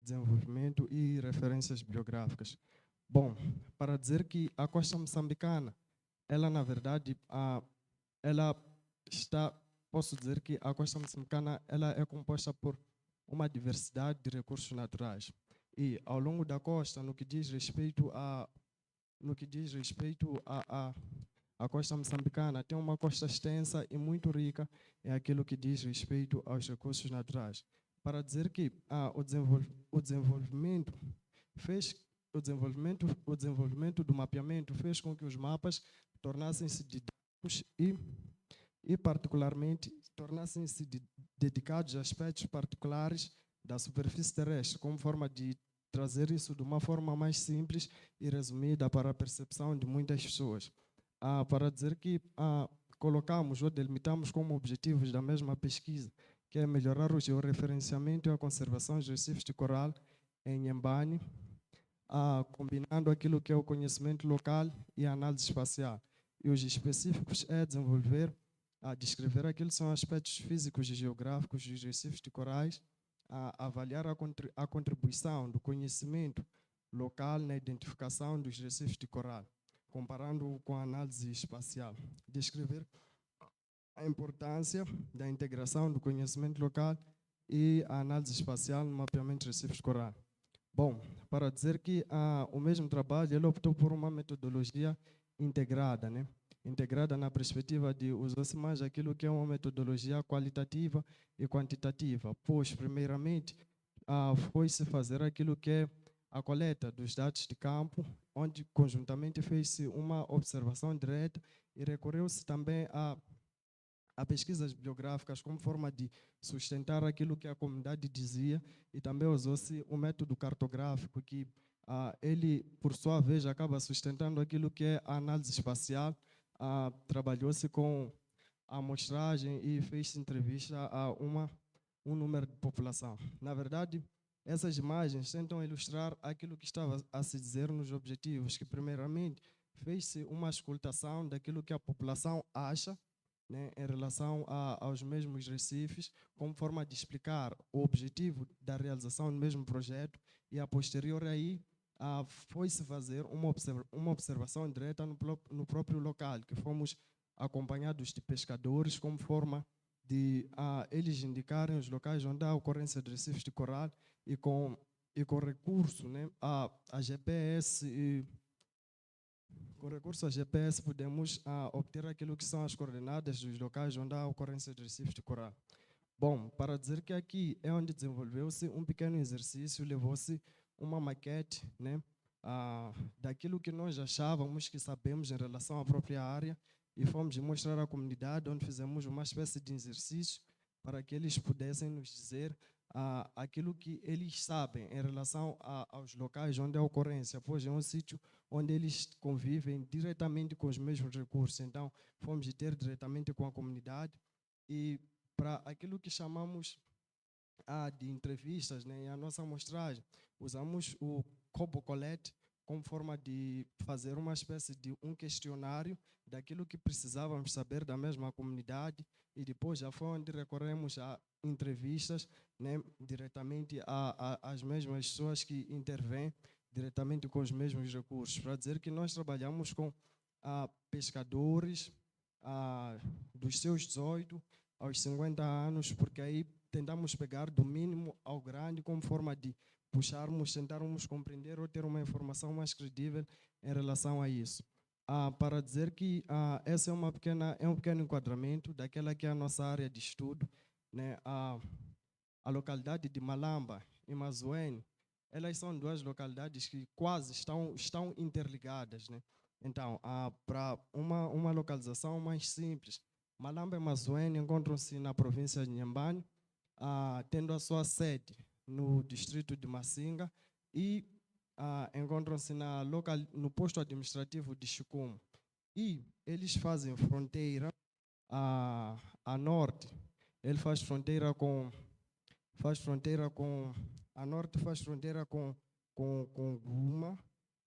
desenvolvimento e referências bibliográficas. Bom, para dizer que a costa moçambicana, ela na verdade, ela está, posso dizer que a costa moçambicana ela é composta por uma diversidade de recursos naturais. E ao longo da costa, no que diz respeito a costa moçambicana, tem uma costa extensa e muito rica em aquilo que diz respeito aos recursos naturais. Para dizer que o desenvolvimento do mapeamento fez com que os mapas tornassem-se didáticos e particularmente tornassem-se dedicados a aspectos particulares da superfície terrestre, como forma de trazer isso de uma forma mais simples e resumida para a percepção de muitas pessoas. Para dizer que colocamos ou delimitamos como objetivos da mesma pesquisa, que é melhorar o georreferenciamento e a conservação dos recifes de coral em Inhambane, combinando aquilo que é o conhecimento local e a análise espacial. E os específicos é descrever aquilo que são aspectos físicos e geográficos dos recifes de corais, avaliar a contribuição do conhecimento local na identificação dos recifes de coral, comparando com a análise espacial. Descrever a importância da integração do conhecimento local e a análise espacial no mapeamento de recifes de coral. Bom, para dizer que o mesmo trabalho ele optou por uma metodologia integrada, né? Integrada na perspectiva de usar-se mais aquilo que é uma metodologia qualitativa e quantitativa, pois, primeiramente, foi-se fazer aquilo que é a coleta dos dados de campo, onde conjuntamente fez-se uma observação direta e recorreu-se também a pesquisas bibliográficas como forma de sustentar aquilo que a comunidade dizia, e também usou-se o método cartográfico, que ele, por sua vez, acaba sustentando aquilo que é a análise espacial. Trabalhou-se com a amostragem e fez entrevista a um número de população. Na verdade, essas imagens tentam ilustrar aquilo que estava a se dizer nos objetivos, que primeiramente fez-se uma escutação daquilo que a população acha, né, em relação aos mesmos recifes, como forma de explicar o objetivo da realização do mesmo projeto, e a posterior aí foi-se fazer uma observação direta no próprio local, que fomos acompanhados de pescadores, como forma de eles indicarem os locais onde há ocorrência de recifes de coral, e com recurso, né, a GPS, com recurso a GPS podemos obter aquilo que são as coordenadas dos locais onde há ocorrência de recifes de coral. Bom, para dizer que aqui é onde desenvolveu-se um pequeno exercício, levou-se uma maquete, né, daquilo que nós achávamos que sabemos em relação à própria área, e fomos mostrar à comunidade, onde fizemos uma espécie de exercício para que eles pudessem nos dizer aquilo que eles sabem em relação aos locais onde há ocorrência, pois é um sítio onde eles convivem diretamente com os mesmos recursos. Então, fomos ter diretamente com a comunidade, e para aquilo que chamamos de entrevistas, né, e a nossa amostragem, usamos o Cobocolete como forma de fazer uma espécie de um questionário daquilo que precisávamos saber da mesma comunidade, e depois já foi onde recorremos a entrevistas, né, diretamente às mesmas pessoas que intervêm diretamente com os mesmos recursos, para dizer que nós trabalhamos com pescadores dos seus 18 aos 50 anos, porque aí tentamos pegar do mínimo ao grande como forma de tentarmos compreender ou ter uma informação mais credível em relação a isso. Para dizer que essa é um pequeno enquadramento daquela que é a nossa área de estudo, né? A localidade de Malamba e Mazoene, elas são duas localidades que quase estão interligadas, né? Então, para uma localização mais simples, Malamba e Mazoene encontram-se na província de Inhambane, tendo a sua sede no distrito de Massinga, e encontram-se no posto administrativo de Chucumo. E eles fazem fronteira a norte, ele faz fronteira com a norte faz fronteira com Guma,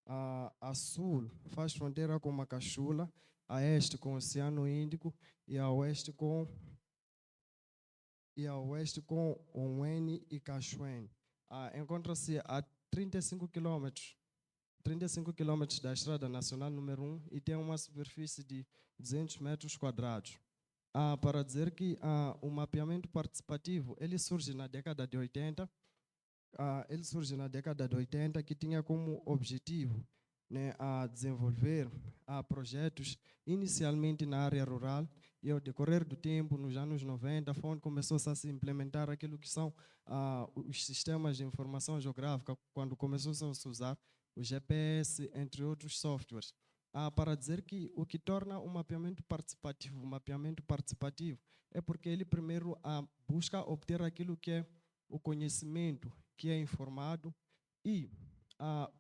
a sul faz fronteira com Macachula, a este com o Oceano Índico e a oeste com Onweni e Cachoeira. Encontra-se a 35 quilômetros da Estrada Nacional número 1 e tem uma superfície de 200 metros quadrados. Para dizer que o mapeamento participativo ele surge na década de 80, que tinha como objetivo, né, desenvolver projetos inicialmente na área rural e ao decorrer do tempo, nos anos 90, foi onde começou-se a se implementar aquilo que são os sistemas de informação geográfica, quando começou-se a se usar o GPS, entre outros softwares. Para dizer que o que torna o mapeamento participativo é porque ele primeiro busca obter aquilo que é o conhecimento que é informado e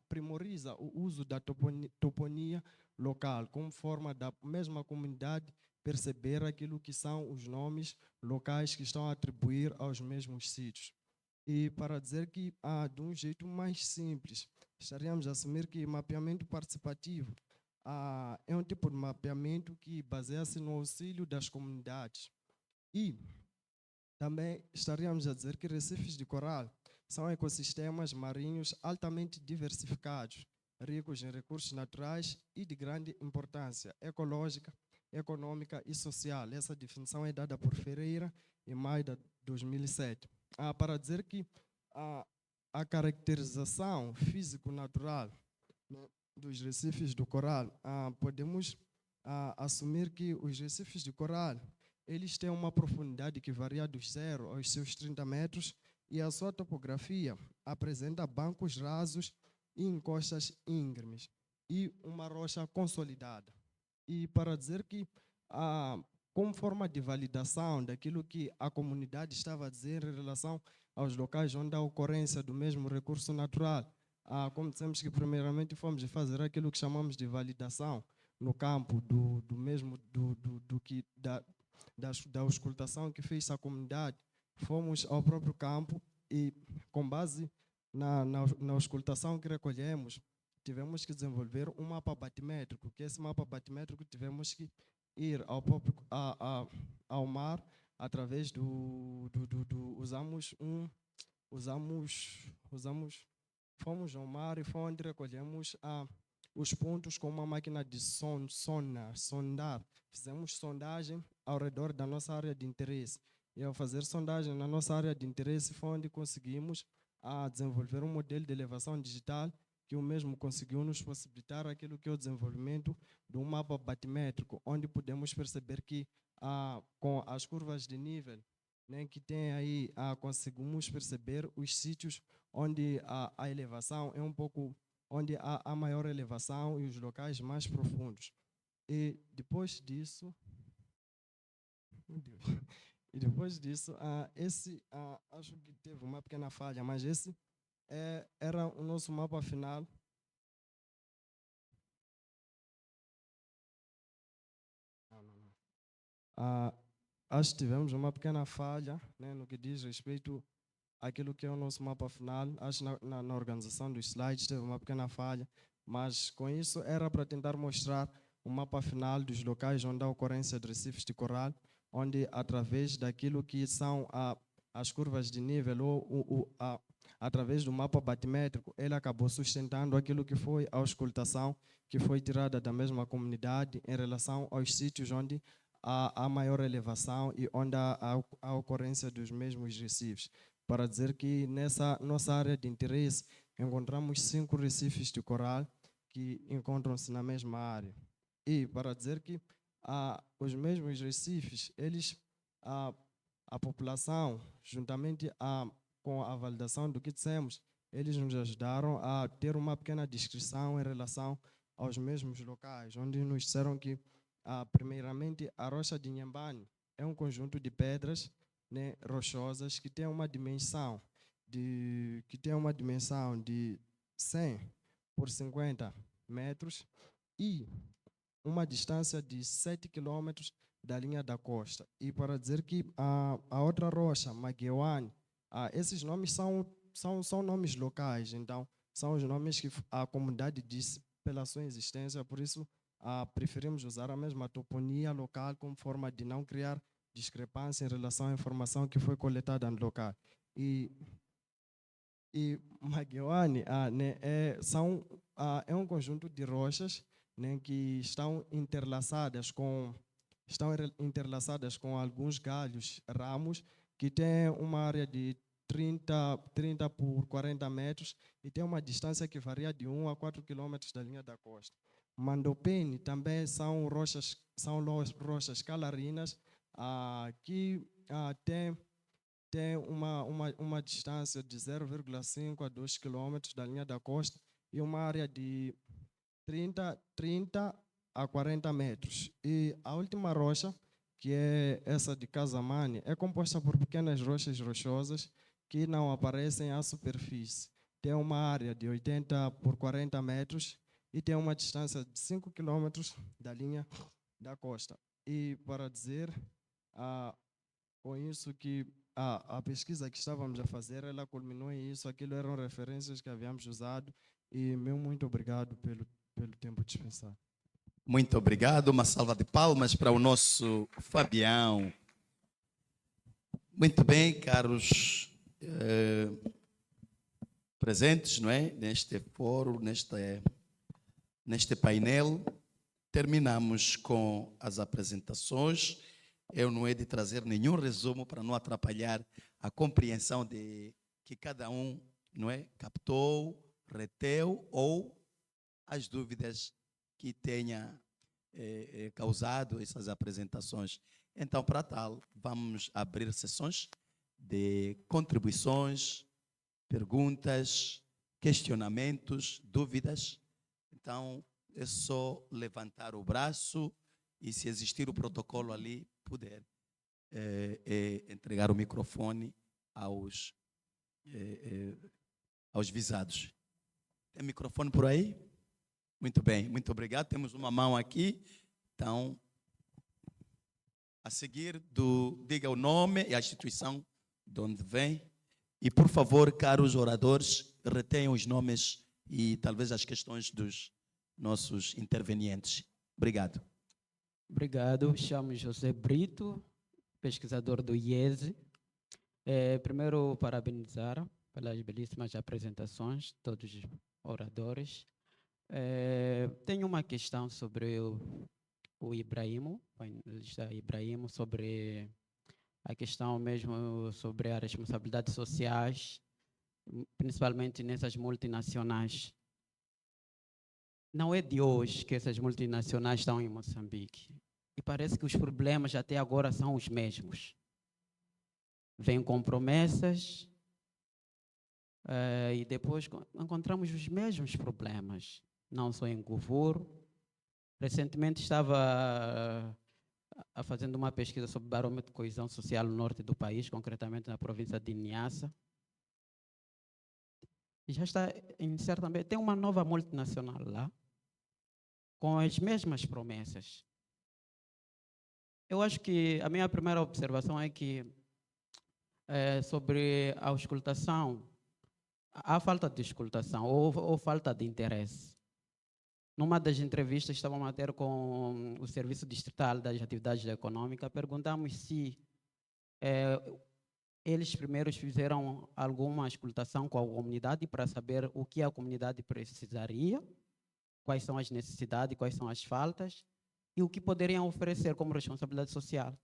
primoriza o uso da toponia local, como forma da mesma comunidade perceber aquilo que são os nomes locais que estão a atribuir aos mesmos sítios. E para dizer que, de um jeito mais simples, estaríamos a assumir que mapeamento participativo é um tipo de mapeamento que baseia-se no auxílio das comunidades. E também estaríamos a dizer que recifes de coral são ecossistemas marinhos altamente diversificados, ricos em recursos naturais e de grande importância ecológica, econômica e social. Essa definição é dada por Ferreira em maio de 2007. Para dizer que a caracterização físico-natural, né, dos recifes do coral, podemos assumir que os recifes de coral eles têm uma profundidade que varia dos 0 aos seus 30 metros e a sua topografia apresenta bancos rasos e encostas íngremes e uma rocha consolidada. E para dizer que, como forma de validação daquilo que a comunidade estava a dizer em relação aos locais onde há ocorrência do mesmo recurso natural, como dissemos que primeiramente fomos fazer aquilo que chamamos de validação no campo da auscultação que fez a comunidade, fomos ao próprio campo e, com base na auscultação que recolhemos, tivemos que desenvolver um mapa batimétrico, que esse mapa batimétrico tivemos que ir ao mar através fomos ao mar e foi onde recolhemos os pontos com uma máquina de sondar. Fizemos sondagem ao redor da nossa área de interesse. E ao fazer sondagem na nossa área de interesse foi onde conseguimos desenvolver um modelo de elevação digital que o mesmo conseguiu nos possibilitar aquilo que é o desenvolvimento de um mapa batimétrico, onde podemos perceber que com as curvas de nível, né, que tem aí, conseguimos perceber os sítios onde a elevação é um pouco, onde há maior elevação e os locais mais profundos. E depois disso, acho que teve uma pequena falha, mas esse era o nosso mapa final. Acho que tivemos uma pequena falha, né, no que diz respeito àquilo que é o nosso mapa final. Acho que na organização dos slides teve uma pequena falha, mas com isso era para tentar mostrar o mapa final dos locais onde há ocorrência de recifes de coral, onde através daquilo que são as curvas de nível através do mapa batimétrico, ele acabou sustentando aquilo que foi a auscultação que foi tirada da mesma comunidade em relação aos sítios onde há maior elevação e onde há a ocorrência dos mesmos recifes. Para dizer que nessa nossa área de interesse encontramos 5 recifes de coral que encontram-se na mesma área. E para dizer que os mesmos recifes, eles, a população, juntamente com a validação do que dissemos, eles nos ajudaram a ter uma pequena descrição em relação aos mesmos locais, onde nos disseram que, primeiramente, a rocha de Inhambane é um conjunto de pedras, né, rochosas que tem uma dimensão de 100 por 50 metros e uma distância de 7 quilômetros da linha da costa. E para dizer que a outra rocha, Maguewane, esses nomes são nomes locais, então são os nomes que a comunidade disse pela sua existência, por isso preferimos usar a mesma toponia local como forma de não criar discrepância em relação à informação que foi coletada no local. E Maguewane é um conjunto de rochas, né, que estão interlaçadas com alguns galhos, ramos, que tem uma área de 30 por 40 metros e tem uma distância que varia de 1 a 4 quilômetros da linha da costa. Mandopene também são rochas calarinas que tem uma distância de 0,5 a 2 quilômetros da linha da costa e uma área de 30 a 40 metros. E a última rocha, que é essa de Casamane, é composta por pequenas rochas rochosas que não aparecem à superfície. Tem uma área de 80 por 40 metros e tem uma distância de 5 quilômetros da linha da costa. E para dizer, com isso que a pesquisa que estávamos a fazer, ela culminou em isso, aquilo eram referências que havíamos usado e muito obrigado pelo tempo dispensado. Muito obrigado, uma salva de palmas para o nosso Fabião. Muito bem, caros presentes, não é? Neste fórum, neste painel, terminamos com as apresentações. Eu não hei de trazer nenhum resumo para não atrapalhar a compreensão de que cada um, não é, captou, reteu ou as dúvidas que tenha causado essas apresentações. Então, para tal, vamos abrir sessões de contribuições, perguntas, questionamentos, dúvidas. Então, é só levantar o braço e, se existir o protocolo ali, puder entregar o microfone aos visados. Tem microfone por aí? Muito bem, muito obrigado. Temos uma mão aqui. Então, a seguir, diga o nome e a instituição de onde vem. E, por favor, caros oradores, retenham os nomes e talvez as questões dos nossos intervenientes. Obrigado. Obrigado. Chamo José Brito, pesquisador do IESE. Primeiro, parabenizar pelas belíssimas apresentações, todos os oradores. Tenho uma questão sobre o Ibrahimo, sobre a questão mesmo sobre as responsabilidades sociais, principalmente nessas multinacionais. Não é de hoje que essas multinacionais estão em Moçambique. E parece que os problemas até agora são os mesmos. Vêm com promessas e depois encontramos os mesmos problemas. Não só em Govuro. Recentemente estava fazendo uma pesquisa sobre o barômetro de coesão social no norte do país, concretamente na província de Niassa. E já está a iniciar também. Tem uma nova multinacional lá, com as mesmas promessas. Eu acho que a minha primeira observação é que sobre a auscultação, há falta de auscultação ou falta de interesse. Numa das entrevistas, estávamos a ter com o Serviço Distrital das Atividades Econômicas, perguntamos se eles primeiros fizeram alguma auscultação com a comunidade para saber o que a comunidade precisaria, quais são as necessidades, quais são as faltas e o que poderiam oferecer como responsabilidade social.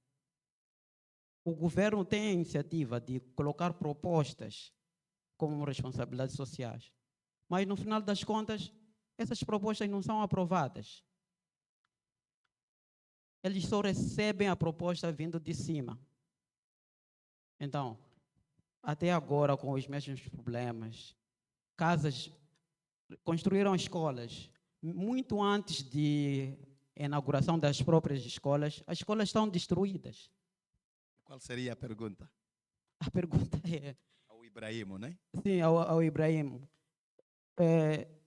O governo tem a iniciativa de colocar propostas como responsabilidades sociais, mas no final das contas, essas propostas não são aprovadas. Eles só recebem a proposta vindo de cima. Então, até agora, com os mesmos problemas, construíram escolas. Muito antes de inauguração das próprias escolas, as escolas estão destruídas. Qual seria a pergunta? A pergunta é... Ao Ibrahimo, né? Sim, ao Ibrahimo.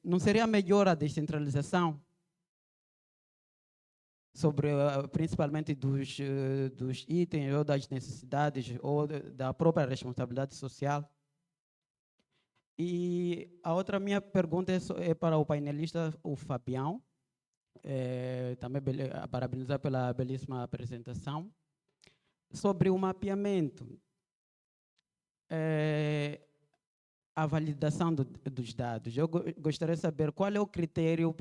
Não seria melhor a descentralização? sobre principalmente dos itens ou das necessidades ou da própria responsabilidade social. E a outra minha pergunta é para o painelista, o Fabião. Também parabenizar pela belíssima apresentação. Sobre o mapeamento, a validação dos dados. Eu gostaria de saber qual é o critério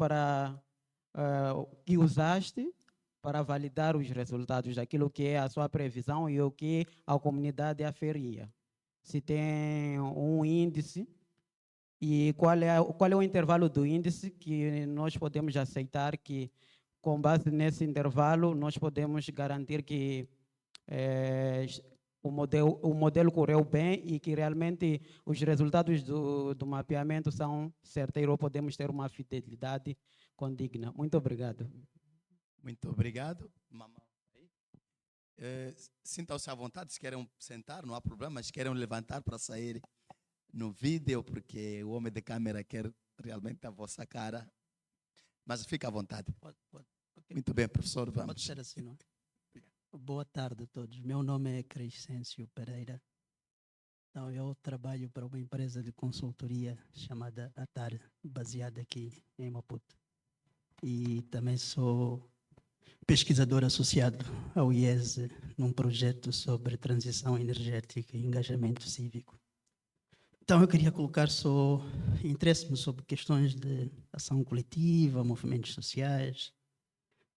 que usaste para validar os resultados daquilo que é a sua previsão e o que a comunidade aferia. Se tem um índice e qual é o intervalo do índice que nós podemos aceitar que, com base nesse intervalo, nós podemos garantir que o modelo correu bem e que realmente os resultados do mapeamento são certeiros ou podemos ter uma fidelidade condigna. Muito obrigado. Muito obrigado. Sintam-se à vontade, se querem sentar, não há problema, mas se querem levantar para sair no vídeo, porque o homem de câmera quer realmente a vossa cara. Mas fica à vontade. Okay. Muito bem, professor, Pode vamos. ser assim, não? Boa tarde a todos. Meu nome é Crescêncio Pereira. Então, eu trabalho para uma empresa de consultoria chamada Atar, baseada aqui em Maputo. E também sou pesquisador associado ao IESE num projeto sobre transição energética e engajamento cívico. Então, eu queria colocar só interesse-me sobre questões de ação coletiva, movimentos sociais,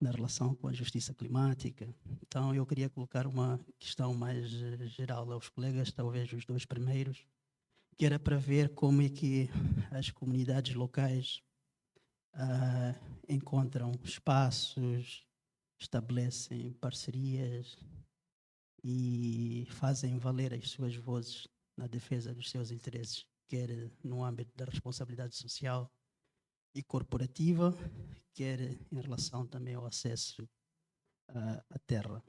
na relação com a justiça climática. Então, eu queria colocar uma questão mais geral aos colegas, talvez os dois primeiros, que era para ver como é que as comunidades locais encontram espaços, estabelecem parcerias e fazem valer as suas vozes na defesa dos seus interesses, quer no âmbito da responsabilidade social e corporativa, quer em relação também ao acesso à terra.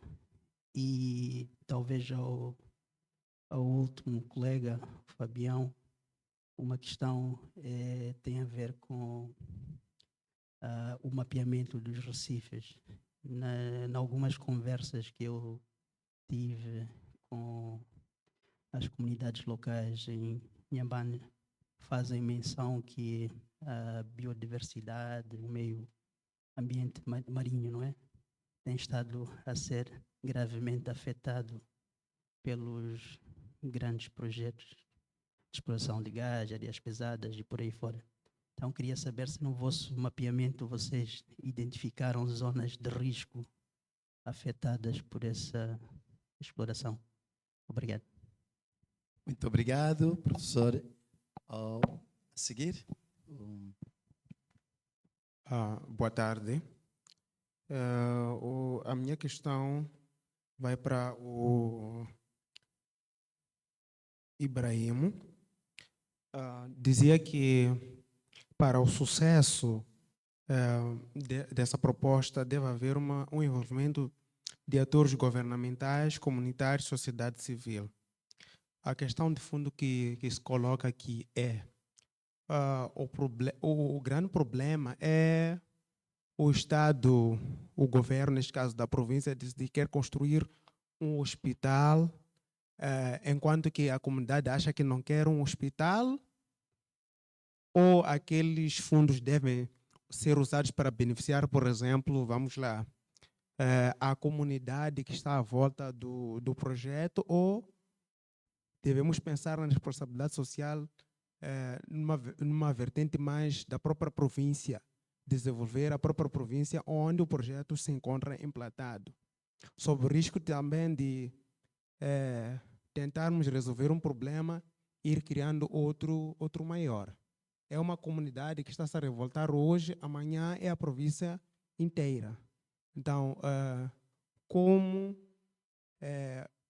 E talvez ao último colega, Fabião, uma questão tem a ver com o mapeamento dos recifes. Em algumas conversas que eu tive com as comunidades locais em Inhambane, fazem menção que a biodiversidade, o meio ambiente marinho, não é? Tem estado a ser gravemente afetado pelos grandes projetos de exploração de gás, áreas pesadas e por aí fora. Então, queria saber se no vosso mapeamento vocês identificaram zonas de risco afetadas por essa exploração. Obrigado. Muito obrigado, professor. A seguir. Boa tarde. A minha questão vai para o Ibrahim. Dizia que para o sucesso dessa proposta deve haver um envolvimento de atores governamentais, comunitários, sociedade civil. A questão de fundo que se coloca aqui é o grande problema é o Estado, o governo, neste caso da província, decidir quer construir um hospital, enquanto que a comunidade acha que não quer um hospital, ou aqueles fundos devem ser usados para beneficiar, por exemplo, vamos lá, a comunidade que está à volta do projeto, ou devemos pensar na responsabilidade social numa vertente mais da própria província, desenvolver a própria província onde o projeto se encontra implantado, sob o risco também de tentarmos resolver um problema e ir criando outro maior. É uma comunidade que está a se revoltar hoje, amanhã é a província inteira. Então, como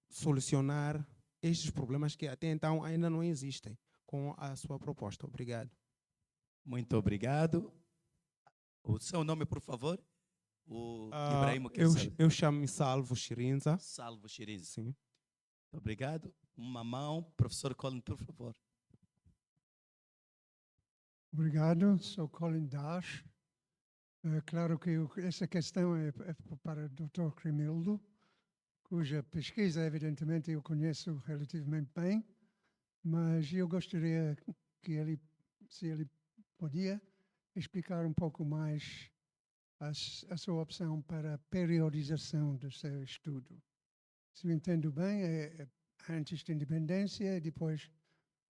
solucionar estes problemas que até então ainda não existem com a sua proposta? Obrigado. Muito obrigado. O seu nome, por favor? O Ibrahim quer saber. Eu chamo-me Salvo Shirinza. Salvo Shirinza. Sim. Muito obrigado. Uma mão, professor Colin, por favor. Obrigado, sou Colin Dash. Claro que essa questão é para o Dr. Crimildo, cuja pesquisa, evidentemente, eu conheço relativamente bem, mas eu gostaria que ele, se ele podia, explicar um pouco mais a sua opção para a periodização do seu estudo. Se eu entendo bem, é antes da independência e depois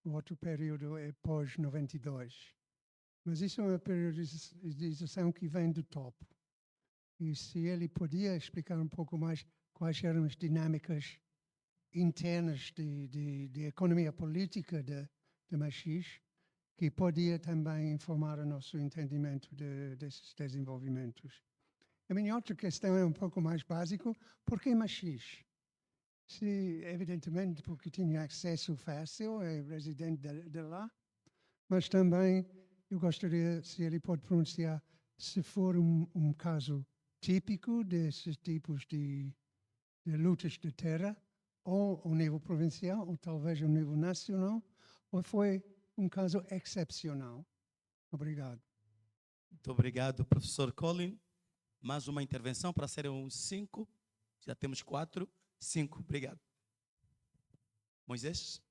o outro período é pós-92. Mas isso é uma periodização que vem do topo. E se ele podia explicar um pouco mais quais eram as dinâmicas internas de economia política de Machixe, que podia também informar o nosso entendimento desses desenvolvimentos. A minha outra questão é um pouco mais básica. Por que Machixe? Se, evidentemente, porque tinha acesso fácil, é residente de lá, mas também eu gostaria, se ele pode pronunciar, se for um caso típico desses tipos de lutas de terra, ou ao nível provincial, ou talvez ao nível nacional, ou foi um caso excepcional. Obrigado. Muito obrigado, professor Colin. Mais uma intervenção para serem 5. Já temos 4, 5. Obrigado. Moisés?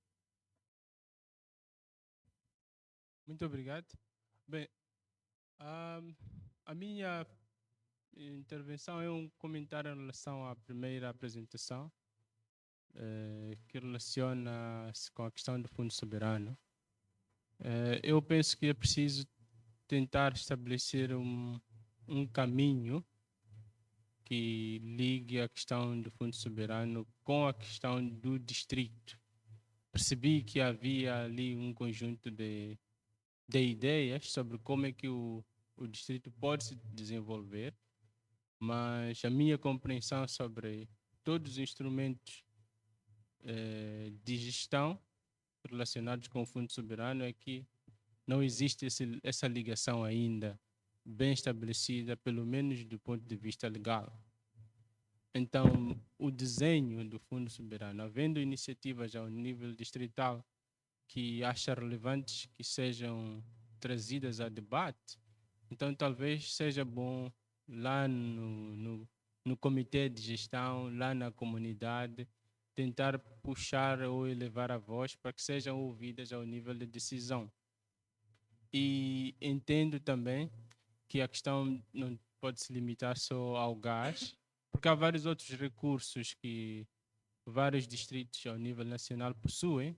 Muito obrigado. Bem, a minha intervenção é um comentário em relação à primeira apresentação, que relaciona-se com a questão do Fundo Soberano. Eu penso que é preciso tentar estabelecer um caminho que ligue a questão do Fundo Soberano com a questão do distrito. Percebi que havia ali um conjunto de ideias sobre como é que o distrito pode se desenvolver, mas a minha compreensão sobre todos os instrumentos de gestão relacionados com o Fundo Soberano é que não existe essa ligação ainda bem estabelecida, pelo menos do ponto de vista legal. Então, o desenho do Fundo Soberano, havendo iniciativas ao nível distrital que acha relevantes que sejam trazidas a debate, então talvez seja bom lá no comitê de gestão, lá na comunidade, tentar puxar ou elevar a voz para que sejam ouvidas ao nível de decisão. E entendo também que a questão não pode se limitar só ao gás, porque há vários outros recursos que vários distritos ao nível nacional possuem,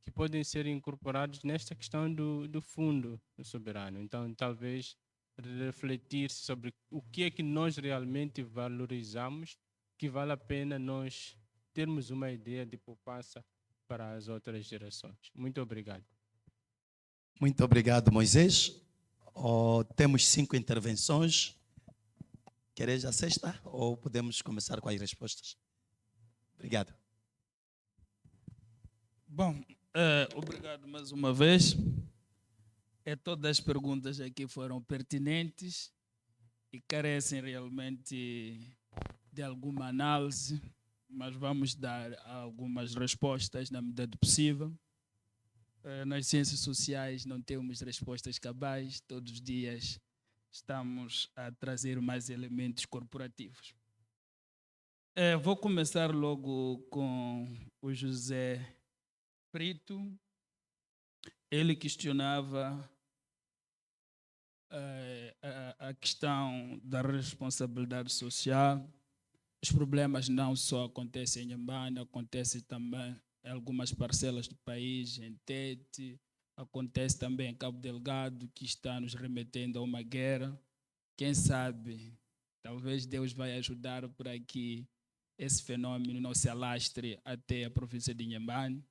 que podem ser incorporados nesta questão do Fundo Soberano. Então, talvez refletir sobre o que é que nós realmente valorizamos, que vale a pena nós termos uma ideia de poupança para as outras gerações. Muito obrigado. Muito obrigado, Moisés. Temos 5 intervenções. Queres a sexta ou podemos começar com as respostas? Obrigado. Bom, obrigado mais uma vez. Todas as perguntas aqui foram pertinentes e carecem realmente de alguma análise, mas vamos dar algumas respostas na medida do possível. Nas ciências sociais não temos respostas cabais, todos os dias estamos a trazer mais elementos corporativos. Vou começar logo com o José Brito. Ele questionava a questão da responsabilidade social. Os problemas não só acontecem em Inhambane, acontecem também em algumas parcelas do país, em Tete, acontece também em Cabo Delgado, que está nos remetendo a uma guerra. Quem sabe, talvez Deus vai ajudar para que esse fenômeno não se alastre até a província de Inhambane.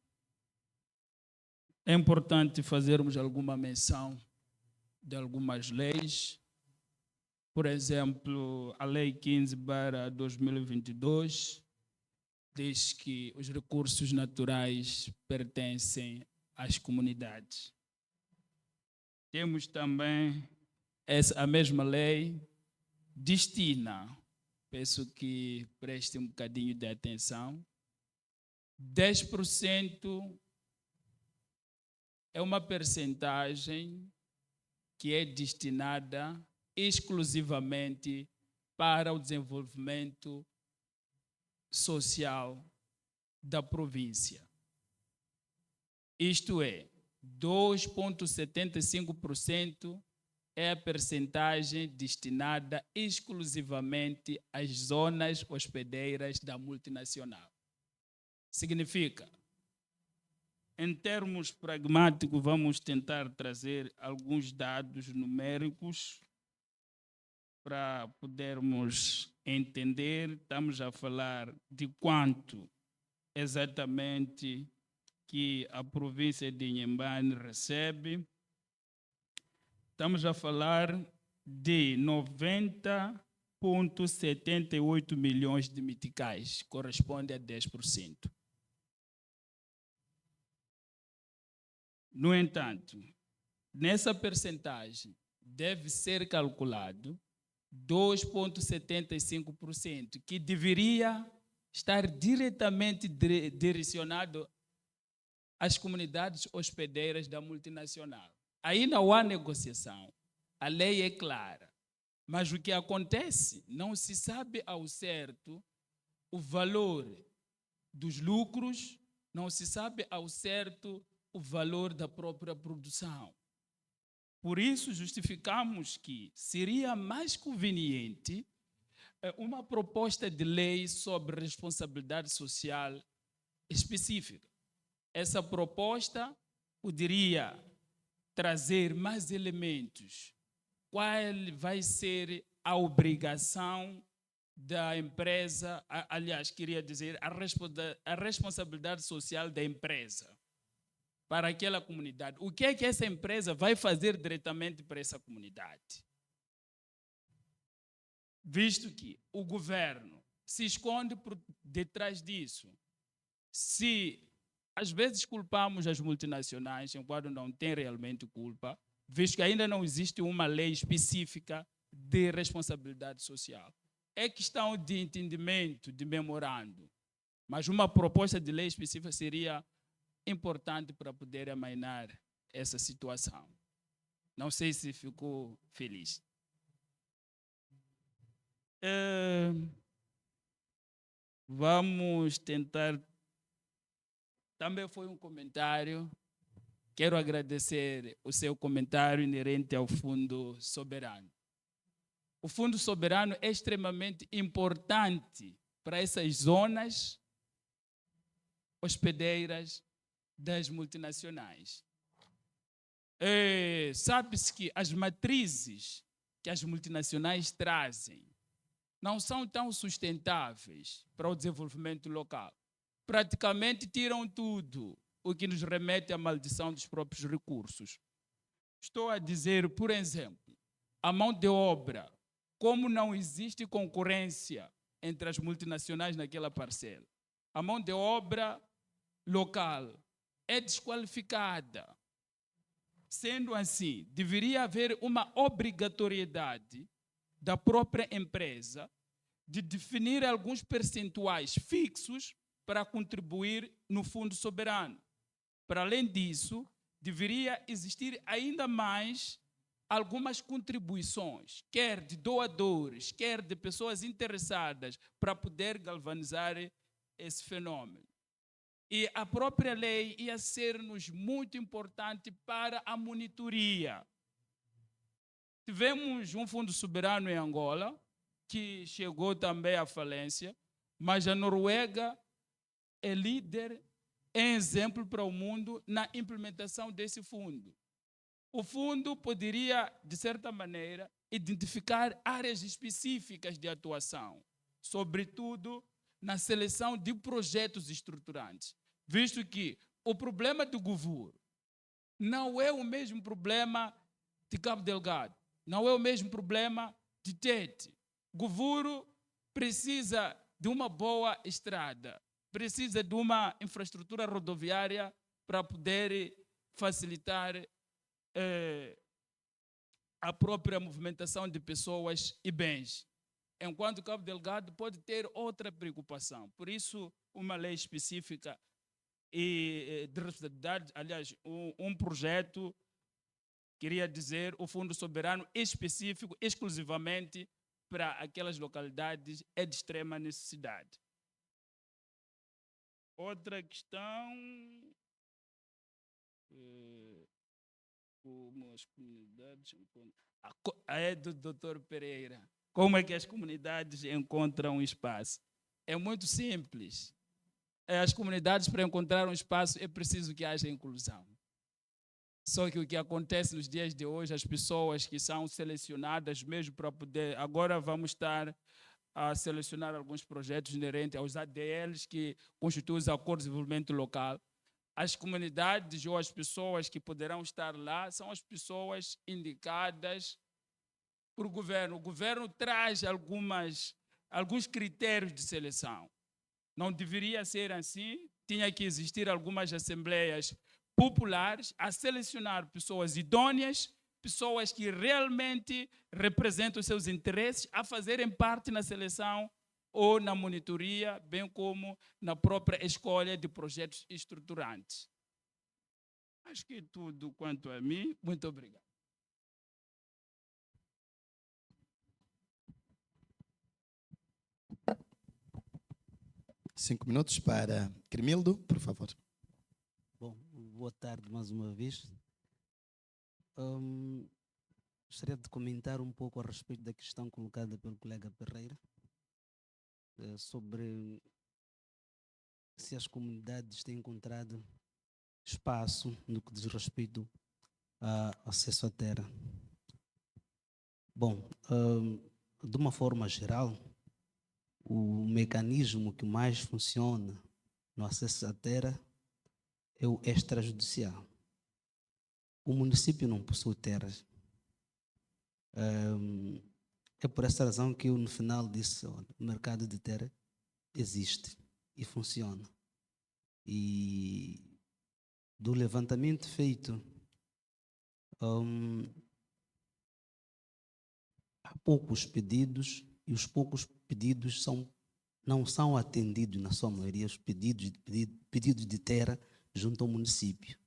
É importante fazermos alguma menção de algumas leis. Por exemplo, a Lei 15/2022 diz que os recursos naturais pertencem às comunidades. Temos também a mesma lei destina, peço que preste um bocadinho de atenção, 10% é uma percentagem que é destinada exclusivamente para o desenvolvimento social da província. Isto é, 2,75% é a percentagem destinada exclusivamente às zonas hospedeiras da multinacional. Significa, em termos pragmáticos, vamos tentar trazer alguns dados numéricos para podermos entender. Estamos a falar de quanto exatamente que a província de Inhambane recebe. Estamos a falar de 90,78 milhões de meticais, corresponde a 10%. No entanto, nessa percentagem deve ser calculado 2,75%, que deveria estar diretamente direcionado às comunidades hospedeiras da multinacional. Aí não há negociação, a lei é clara, mas o que acontece, não se sabe ao certo o valor dos lucros, não se sabe ao certo o valor da própria produção. Por isso, justificamos que seria mais conveniente uma proposta de lei sobre responsabilidade social específica. Essa proposta poderia trazer mais elementos. Qual vai ser a obrigação da empresa, aliás, queria dizer, a responsabilidade social da empresa para aquela comunidade. O que é que essa empresa vai fazer diretamente para essa comunidade? Visto que o governo se esconde por detrás disso. Se às vezes culpamos as multinacionais, enquanto não tem realmente culpa, visto que ainda não existe uma lei específica de responsabilidade social. É questão de entendimento, de memorando, mas uma proposta de lei específica seria importante para poder amainar essa situação. Não sei se ficou feliz. Vamos tentar. Também foi um comentário. Quero agradecer o seu comentário inerente ao Fundo Soberano. O Fundo Soberano é extremamente importante para essas zonas hospedeiras das multinacionais. Sabe-se que as matrizes que as multinacionais trazem não são tão sustentáveis para o desenvolvimento local. Praticamente tiram tudo, o que nos remete à maldição dos próprios recursos. Estou a dizer, por exemplo, a mão de obra, como não existe concorrência entre as multinacionais naquela parcela, a mão de obra local é desqualificada. Sendo assim, deveria haver uma obrigatoriedade da própria empresa de definir alguns percentuais fixos para contribuir no Fundo Soberano. Para além disso, deveria existir ainda mais algumas contribuições, quer de doadores, quer de pessoas interessadas, para poder galvanizar esse fenômeno. E a própria lei ia ser-nos muito importante para a monitoria. Tivemos um fundo soberano em Angola, que chegou também à falência, mas a Noruega é líder, é exemplo para o mundo na implementação desse fundo. O fundo poderia, de certa maneira, identificar áreas específicas de atuação, sobretudo na seleção de projetos estruturantes, visto que o problema do Govur não é o mesmo problema de Cabo Delgado, não é o mesmo problema de Tete. Govur precisa de uma boa estrada, precisa de uma infraestrutura rodoviária para poder facilitar a própria movimentação de pessoas e bens. Enquanto Cabo Delgado pode ter outra preocupação. Por isso, uma lei específica e de responsabilidade, aliás, um projeto Queria dizer, o Fundo Soberano específico, exclusivamente para aquelas localidades é de extrema necessidade. Outra questão, como as comunidades é do Dr. Pereira. Como é que as comunidades encontram um espaço? É muito simples. As comunidades, para encontrar um espaço, é preciso que haja inclusão. Só que o que acontece nos dias de hoje, as pessoas que são selecionadas mesmo para poder... Agora vamos estar a selecionar alguns projetos inerentes aos ADLs que constituem os acordos de desenvolvimento local. As comunidades ou as pessoas que poderão estar lá são as pessoas indicadas por o governo. O governo traz alguns critérios de seleção. Não deveria ser assim, tinha que existir algumas assembleias populares a selecionar pessoas idôneas, pessoas que realmente representam os seus interesses, a fazerem parte na seleção ou na monitoria, bem como na própria escolha de projetos estruturantes. Acho que tudo quanto a mim. Muito obrigado. Cinco minutos para Cremildo, por favor. Bom, boa tarde mais uma vez. Gostaria de comentar um pouco a respeito da questão colocada pelo colega Pereira sobre se as comunidades têm encontrado espaço no que diz respeito ao acesso à terra. Bom, de uma forma geral, o mecanismo que mais funciona no acesso à terra é o extrajudicial. O município não possui terras. É por essa razão que eu, no final, disse: olha, o mercado de terra existe e funciona. E do levantamento feito, há poucos pedidos, e os poucos pedidos não são atendidos, na sua maioria, os pedidos de terra junto ao município.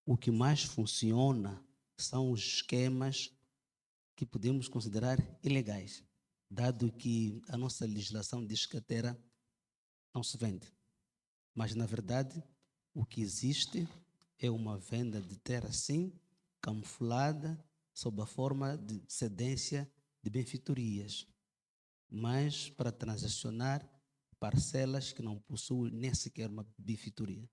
O que mais funciona são os esquemas que podemos considerar ilegais, dado que a nossa legislação diz que a terra não se vende. Mas, na verdade, o que existe é uma venda de terra, sim, camuflada sob a forma de cedência de benfeitorias, mas para transacionar parcelas que não possuem nem sequer uma benfeitoria.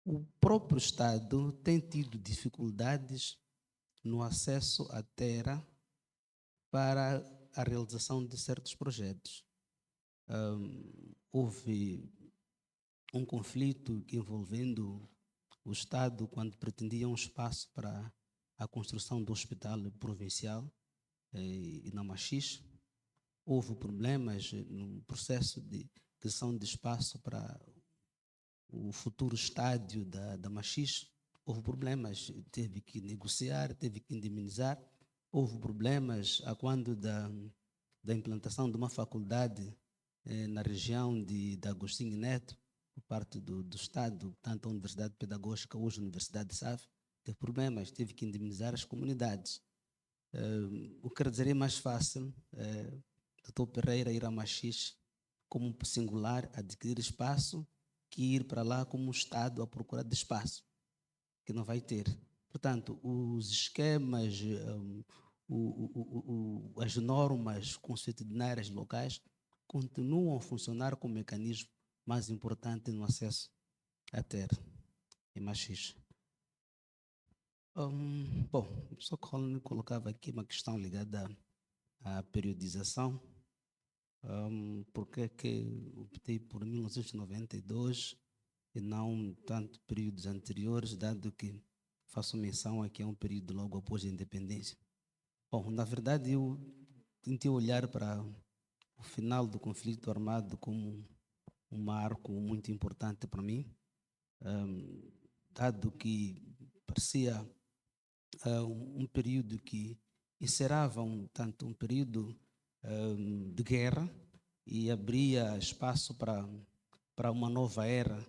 O próprio Estado tem tido dificuldades no acesso à terra para a realização de certos projetos. Houve um conflito envolvendo o Estado quando pretendia um espaço para a construção do hospital provincial na Machixe. Houve problemas no processo de aquisição de espaço para o futuro estádio da Machixe. Houve problemas, teve que negociar, teve que indemnizar. Houve problemas quando da implantação de uma faculdade na região de Agostinho Neto, por parte do Estado, tanto a Universidade Pedagógica, hoje a Universidade de SAF, teve problemas, teve que indemnizar as comunidades. O que quer dizer é mais fácil, Dr. Pereira ir a Machixe como singular, adquirir espaço, que ir para lá como Estado à procura de espaço, que não vai ter. Portanto, os esquemas, as normas consuetudinárias locais continuam a funcionar como mecanismo mais importante no acesso à terra em Machixe. Bom, só colocava aqui uma questão ligada à periodização. Porque é que optei por 1992 e não tanto períodos anteriores, dado que faço menção aqui a um período logo após a independência. Bom, na verdade, eu tentei olhar para o final do conflito armado como um marco muito importante para mim, dado que parecia um período que encerrava um período de guerra e abria espaço para uma nova era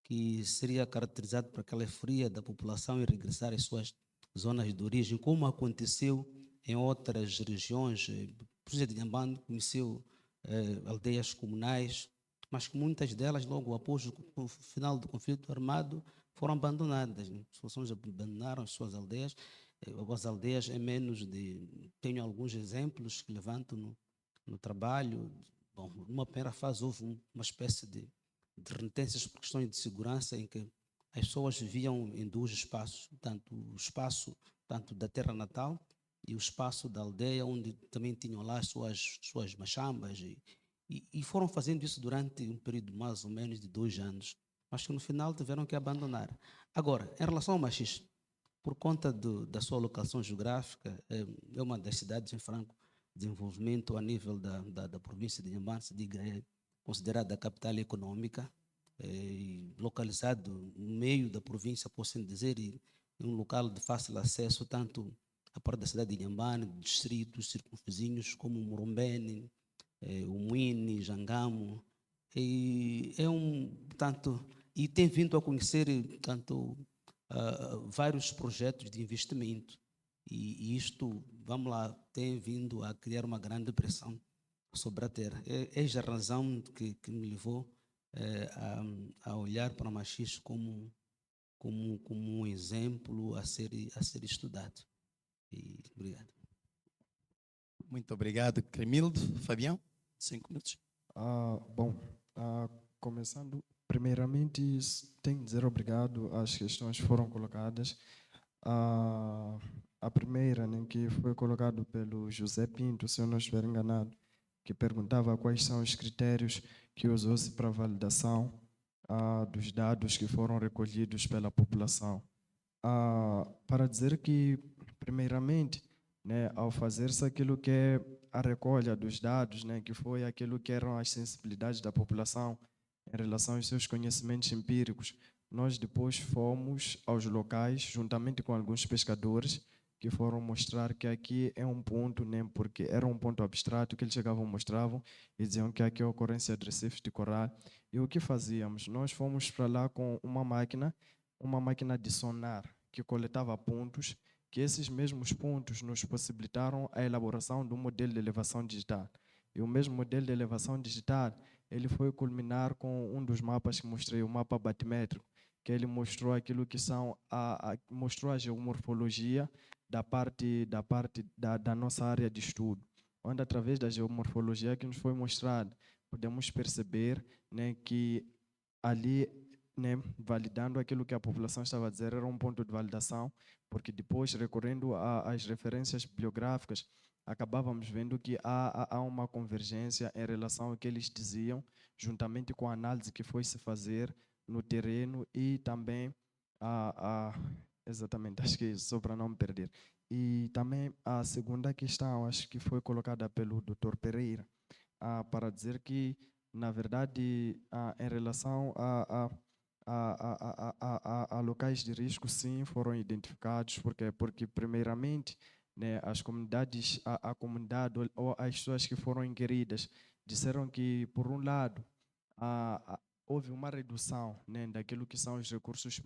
que seria caracterizada por aquela euforia da população e regressar às suas zonas de origem, como aconteceu em outras regiões. A província de Inhambane conheceu aldeias comunais, mas que muitas delas, logo após o final do conflito armado, foram abandonadas. As populações abandonaram as suas aldeias. As aldeias em menos de... Tenho alguns exemplos que levanto no trabalho. Bom, numa primeira fase houve uma espécie de renitências por questões de segurança, em que as pessoas viviam em dois espaços, tanto o espaço da terra natal e o espaço da aldeia, onde também tinham lá as suas machambas, e foram fazendo isso durante um período mais ou menos de 2 anos, mas que no final tiveram que abandonar. Agora, em relação ao Machixe, por conta da sua locação geográfica, é uma das cidades em franco desenvolvimento a nível da província de Inhambane, se diga, é considerada a capital econômica, localizado no meio da província, posso dizer, e em um local de fácil acesso, tanto a parte da cidade de Inhambane, distritos circunvizinhos, como Murumbene, o Muine, Jangamo, e e tem vindo a conhecer vários projetos de investimento, e isto, vamos lá, tem vindo a criar uma grande pressão sobre a terra. Eis a razão que me levou a olhar para Machixe como um exemplo a ser estudado. Obrigado. Muito obrigado, Cremildo. Fabião, 5 minutos. Começando, primeiramente, tenho que dizer obrigado às questões que foram colocadas. A primeira, que foi colocado pelo José Pinto, se eu não estiver enganado, que perguntava quais são os critérios que usou-se para a validação dos dados que foram recolhidos pela população. Para dizer que, primeiramente, ao fazer-se aquilo que é a recolha dos dados, que foi aquilo que eram as sensibilidades da população em relação aos seus conhecimentos empíricos, nós depois fomos aos locais, juntamente com alguns pescadores, que foram mostrar que aqui é um ponto, porque era um ponto abstrato que eles chegavam, mostravam e diziam que aqui é a ocorrência de recifes de coral. E o que fazíamos? Nós fomos para lá com uma máquina de sonar, que coletava pontos, que esses mesmos pontos nos possibilitaram a elaboração de um modelo de elevação digital. E o mesmo modelo de elevação digital, ele foi culminar com um dos mapas que mostrei, o mapa batimétrico, que ele mostrou aquilo que são mostrou a geomorfologia da nossa área de estudo, onde através da geomorfologia que nos foi mostrado, podemos perceber que ali, validando aquilo que a população estava a dizer, era um ponto de validação, porque depois, recorrendo às referências bibliográficas, acabávamos vendo que há uma convergência em relação ao que eles diziam, juntamente com a análise que foi se fazer no terreno e também exatamente, acho que só para não me perder. E também a segunda questão, acho que foi colocada pelo Dr. Pereira, para dizer que, na verdade, em relação a locais de risco, sim, foram identificados, porque primeiramente, as comunidades, a comunidade ou as pessoas que foram inquiridas disseram que, por um lado, houve uma redução daquilo que são os recursos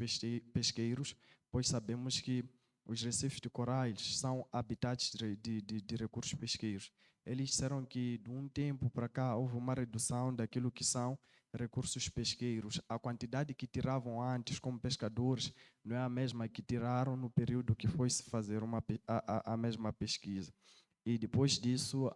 pesqueiros, pois sabemos que os recifes de corais são habitats de recursos pesqueiros. Eles disseram que, de um tempo para cá, houve uma redução daquilo que são recursos pesqueiros. A quantidade que tiravam antes como pescadores não é a mesma que tiraram no período que foi se fazer a mesma pesquisa. E depois disso,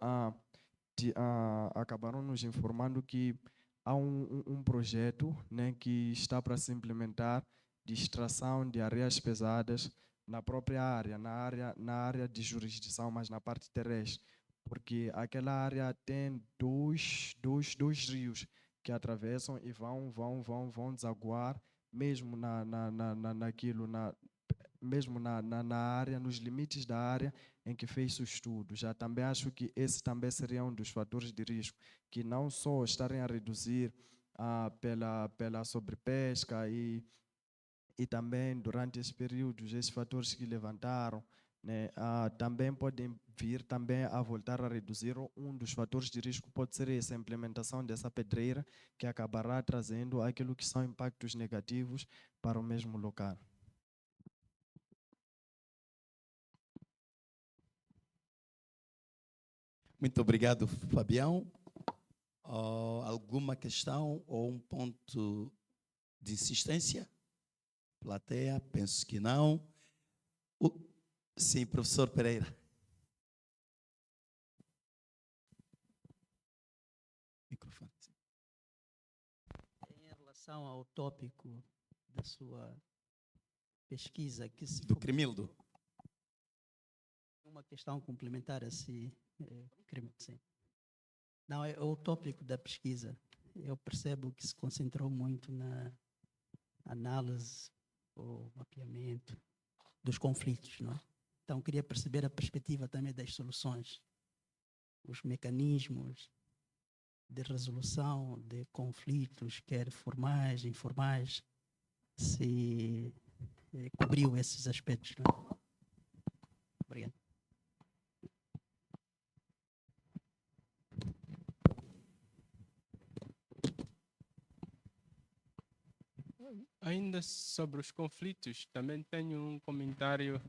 acabaram nos informando que há um projeto que está para se implementar de extração de areias pesadas na própria área, na área de jurisdição, mas na parte terrestre, porque aquela área tem dois rios que atravessam e vão desaguar mesmo mesmo na área, nos limites da área em que fez o estudo. Já também acho que esse também seria um dos fatores de risco, que não só estarem a reduzir pela sobrepesca e também durante esse período, esses fatores que levantaram, também podem vir também a voltar a reduzir. Um dos fatores de risco pode ser essa implementação dessa pedreira, que acabará trazendo aquilo que são impactos negativos para o mesmo local. Muito obrigado, Fabião. Alguma questão ou um ponto de insistência? Plateia, penso que não. Sim, professor Pereira. Microfone. Em relação ao tópico da sua pesquisa, que se Do Crimildo. uma questão complementar a si, sim. Não, é o tópico da pesquisa. Eu percebo que se concentrou muito na análise ou mapeamento dos conflitos, não é? Então, queria perceber a perspectiva também das soluções, os mecanismos de resolução de conflitos, quer formais, informais, se cobriu esses aspectos, não é? Obrigado. Ainda sobre os conflitos, também tenho um comentário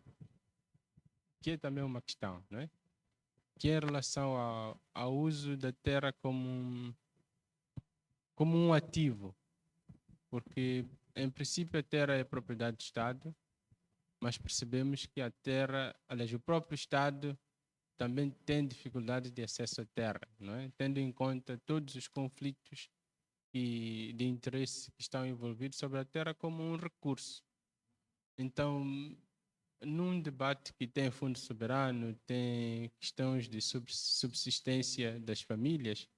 que é também uma questão, não é? Que é em relação ao uso da terra como um ativo, porque em princípio a terra é propriedade do Estado, mas percebemos que a terra, aliás, o próprio Estado também tem dificuldades de acesso à terra, não é? Tendo em conta todos os conflitos e de interesse que estão envolvidos sobre a terra como um recurso. Então, num debate que tem fundo soberano, tem questões de subsistência das famílias,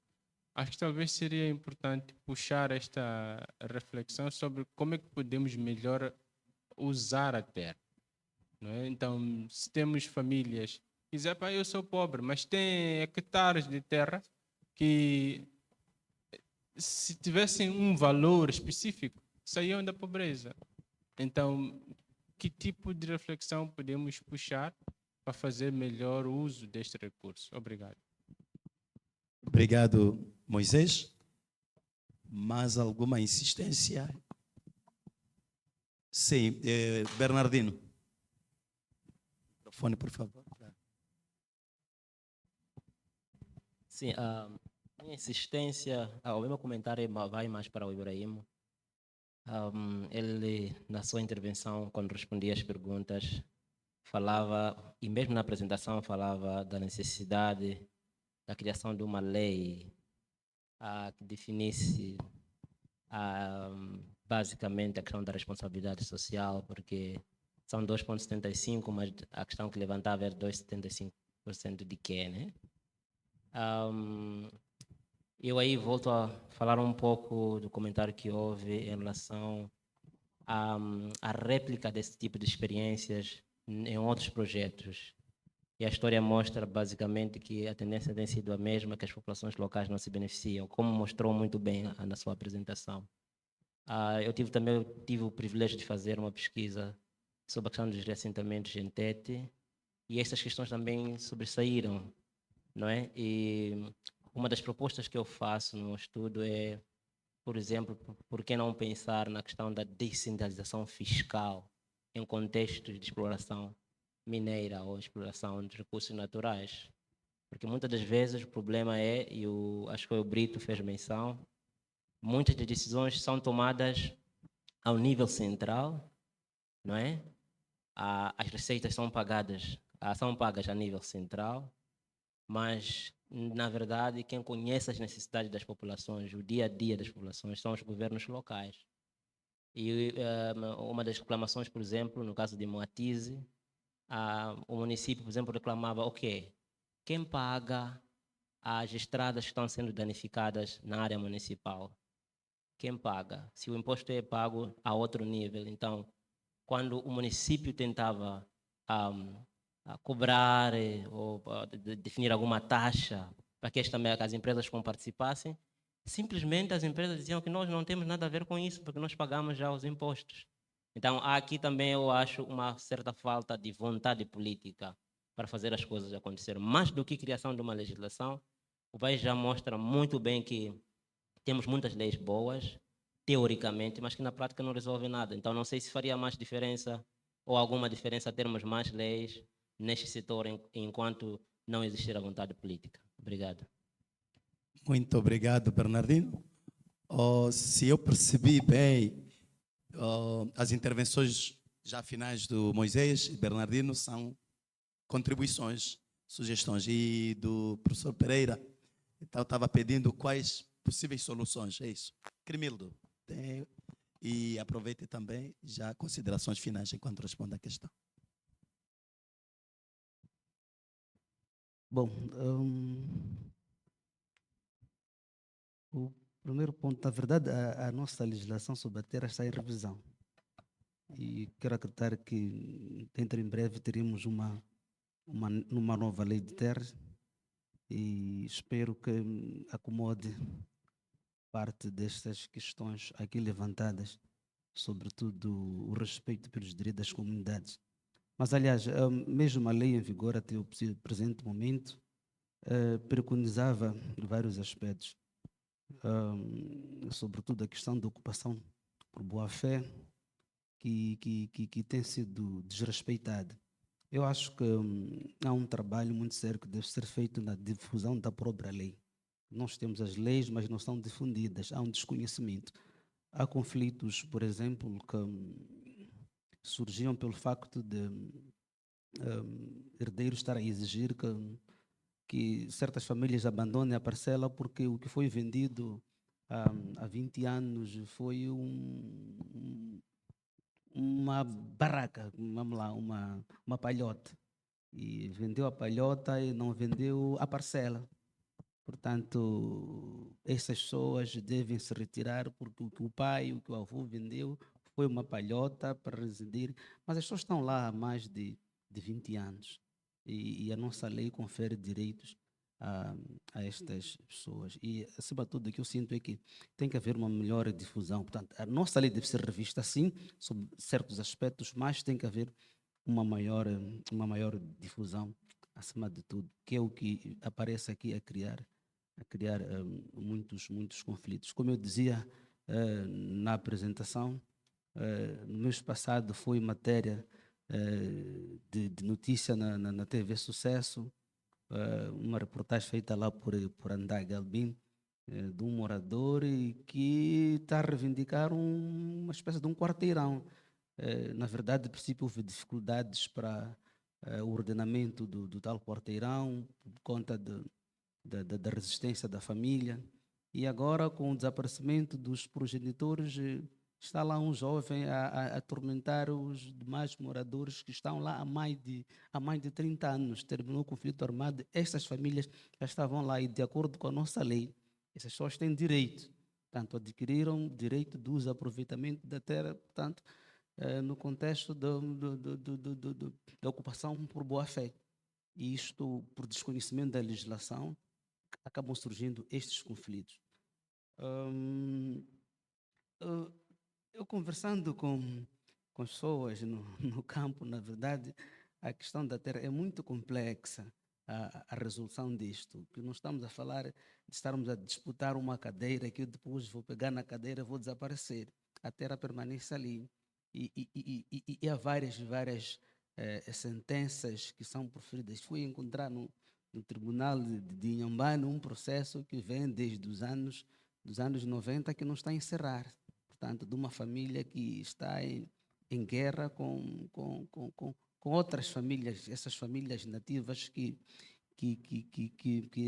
acho que talvez seria importante puxar esta reflexão sobre como é que podemos melhor usar a terra, não é? Então, se temos famílias que dizem, pá, eu sou pobre, mas tem hectares de terra que, se tivessem um valor específico, saíam da pobreza. Então, que tipo de reflexão podemos puxar para fazer melhor uso deste recurso? Obrigado. Obrigado, Moisés. Mais alguma insistência? Sim, Bernardino. Microfone, por favor. Sim, a minha insistência, o meu comentário vai mais para o Ibrahim. Ele, na sua intervenção, quando respondia às perguntas, falava, e mesmo na apresentação, falava da necessidade da criação de uma lei que definisse basicamente a questão da responsabilidade social, porque são 2,75, mas a questão que levantava era 2,75% de quê, né? Eu aí volto a falar um pouco do comentário que houve em relação à réplica desse tipo de experiências em outros projetos. E a história mostra basicamente que a tendência tem sido a mesma, que as populações locais não se beneficiam, como mostrou muito bem na sua apresentação. Eu tive o privilégio de fazer uma pesquisa sobre a questão dos reassentamentos em Tete, e estas questões também sobressaíram, não é? E uma das propostas que eu faço no estudo é, por exemplo, por que não pensar na questão da descentralização fiscal em contextos de exploração mineira ou exploração de recursos naturais? Porque muitas das vezes o problema é, e acho que o Brito fez menção, muitas das decisões são tomadas ao nível central, não é? As receitas são pagas a nível central, mas, na verdade, quem conhece as necessidades das populações, o dia a dia das populações, são os governos locais. E uma das reclamações, por exemplo, no caso de Moatize, o município, por exemplo, reclamava, ok, quem paga as estradas que estão sendo danificadas na área municipal? Quem paga? Se o imposto é pago a outro nível. Então, quando o município tentava cobrar ou definir alguma taxa para que as empresas participassem, simplesmente as empresas diziam que nós não temos nada a ver com isso, porque nós pagamos já os impostos. Então, aqui também eu acho uma certa falta de vontade política para fazer as coisas acontecerem. Mais do que criação de uma legislação, o país já mostra muito bem que temos muitas leis boas, teoricamente, mas que na prática não resolvem nada. Então, não sei se faria mais diferença ou alguma diferença termos mais leis neste setor, enquanto não existir a vontade política. Obrigado. Muito obrigado, Bernardino. Se eu percebi bem, as intervenções já finais do Moisés e Bernardino são contribuições, sugestões. E do professor Pereira, então estava pedindo quais possíveis soluções, é isso. Crimildo, e aproveite também já considerações finais enquanto responde à questão. Bom, o primeiro ponto, na verdade, a nossa legislação sobre a terra está em revisão. E quero acreditar que dentro em breve teremos uma nova lei de terras e espero que acomode parte destas questões aqui levantadas, sobretudo o respeito pelos direitos das comunidades. Mas, aliás, mesmo a lei em vigor até o presente momento preconizava vários aspectos, sobretudo a questão da ocupação por boa-fé, que tem sido desrespeitada. Eu acho que há um trabalho muito sério que deve ser feito na difusão da própria lei. Nós temos as leis, mas não são difundidas, há um desconhecimento. Há conflitos, por exemplo, que surgiam pelo facto de herdeiros estar a exigir que certas famílias abandonem a parcela porque o que foi vendido há 20 anos foi uma barraca, vamos lá, uma palhota. E vendeu a palhota e não vendeu a parcela. Portanto, essas pessoas devem se retirar porque o que o pai, o que o avô vendeu foi uma palhota para residir. Mas as pessoas estão lá há mais de 20 anos e a nossa lei confere direitos a estas pessoas. E, acima de tudo, o que eu sinto é que tem que haver uma melhor difusão. Portanto, a nossa lei deve ser revista, sim, sobre certos aspectos, mas tem que haver uma maior difusão, acima de tudo, que é o que aparece aqui a criar muitos conflitos. Como eu dizia na apresentação, no mês passado foi matéria de notícia na TV Sucesso, uma reportagem feita lá por André Galbin, de um morador que está a reivindicar uma espécie de um quarteirão. Na verdade, a princípio, houve dificuldades para o ordenamento do tal quarteirão, por conta da resistência da família. E agora, com o desaparecimento dos progenitores, está lá um jovem a atormentar os demais moradores que estão lá há mais de 30 anos. Terminou o conflito armado, estas famílias já estavam lá e, de acordo com a nossa lei, essas pessoas têm direito, portanto, adquiriram direito do uso e aproveitamento da terra, portanto, no contexto da ocupação por boa-fé. E isto, por desconhecimento da legislação, acabam surgindo estes conflitos. Eu conversando com pessoas no campo, na verdade, a questão da terra é muito complexa, a resolução disto, que nós estamos a falar de estarmos a disputar uma cadeira que eu depois vou pegar na cadeira e vou desaparecer. A terra permanece ali. E há várias sentenças que são proferidas. Fui encontrar no Tribunal de Inhambane um processo que vem desde os anos 90 que não está a encerrar. Portanto, de uma família que está em guerra com outras famílias, essas famílias nativas que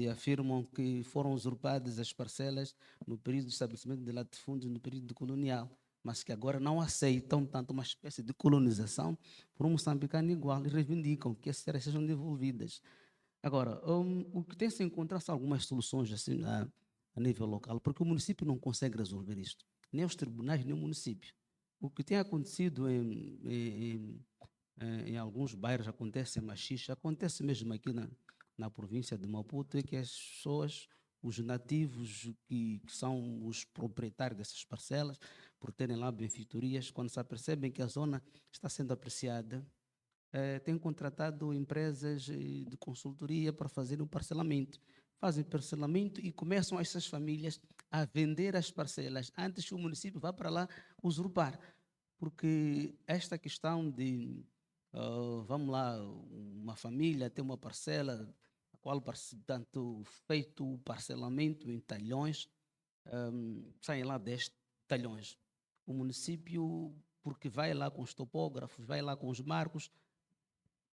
afirmam que foram usurpadas as parcelas no período do estabelecimento de latifúndios, no período colonial, mas que agora não aceitam tanto uma espécie de colonização por um moçambicano igual e reivindicam que essas terras sejam devolvidas. Agora, o que tem-se encontrado são algumas soluções assim, a nível local, porque o município não consegue resolver isto, nem os tribunais, nem o município. O que tem acontecido em alguns bairros, acontece em Machixe, acontece mesmo aqui na província de Maputo, é que as pessoas, os nativos que são os proprietários dessas parcelas, por terem lá benfeitorias, quando se apercebem que a zona está sendo apreciada, têm contratado empresas de consultoria para fazer o parcelamento. Fazem parcelamento e começam essas famílias a vender as parcelas antes que o município vá para lá usurpar. Porque esta questão de, vamos lá, uma família tem uma parcela qual tanto feito o parcelamento em talhões, saem lá 10 talhões. O município, porque vai lá com os topógrafos, vai lá com os marcos,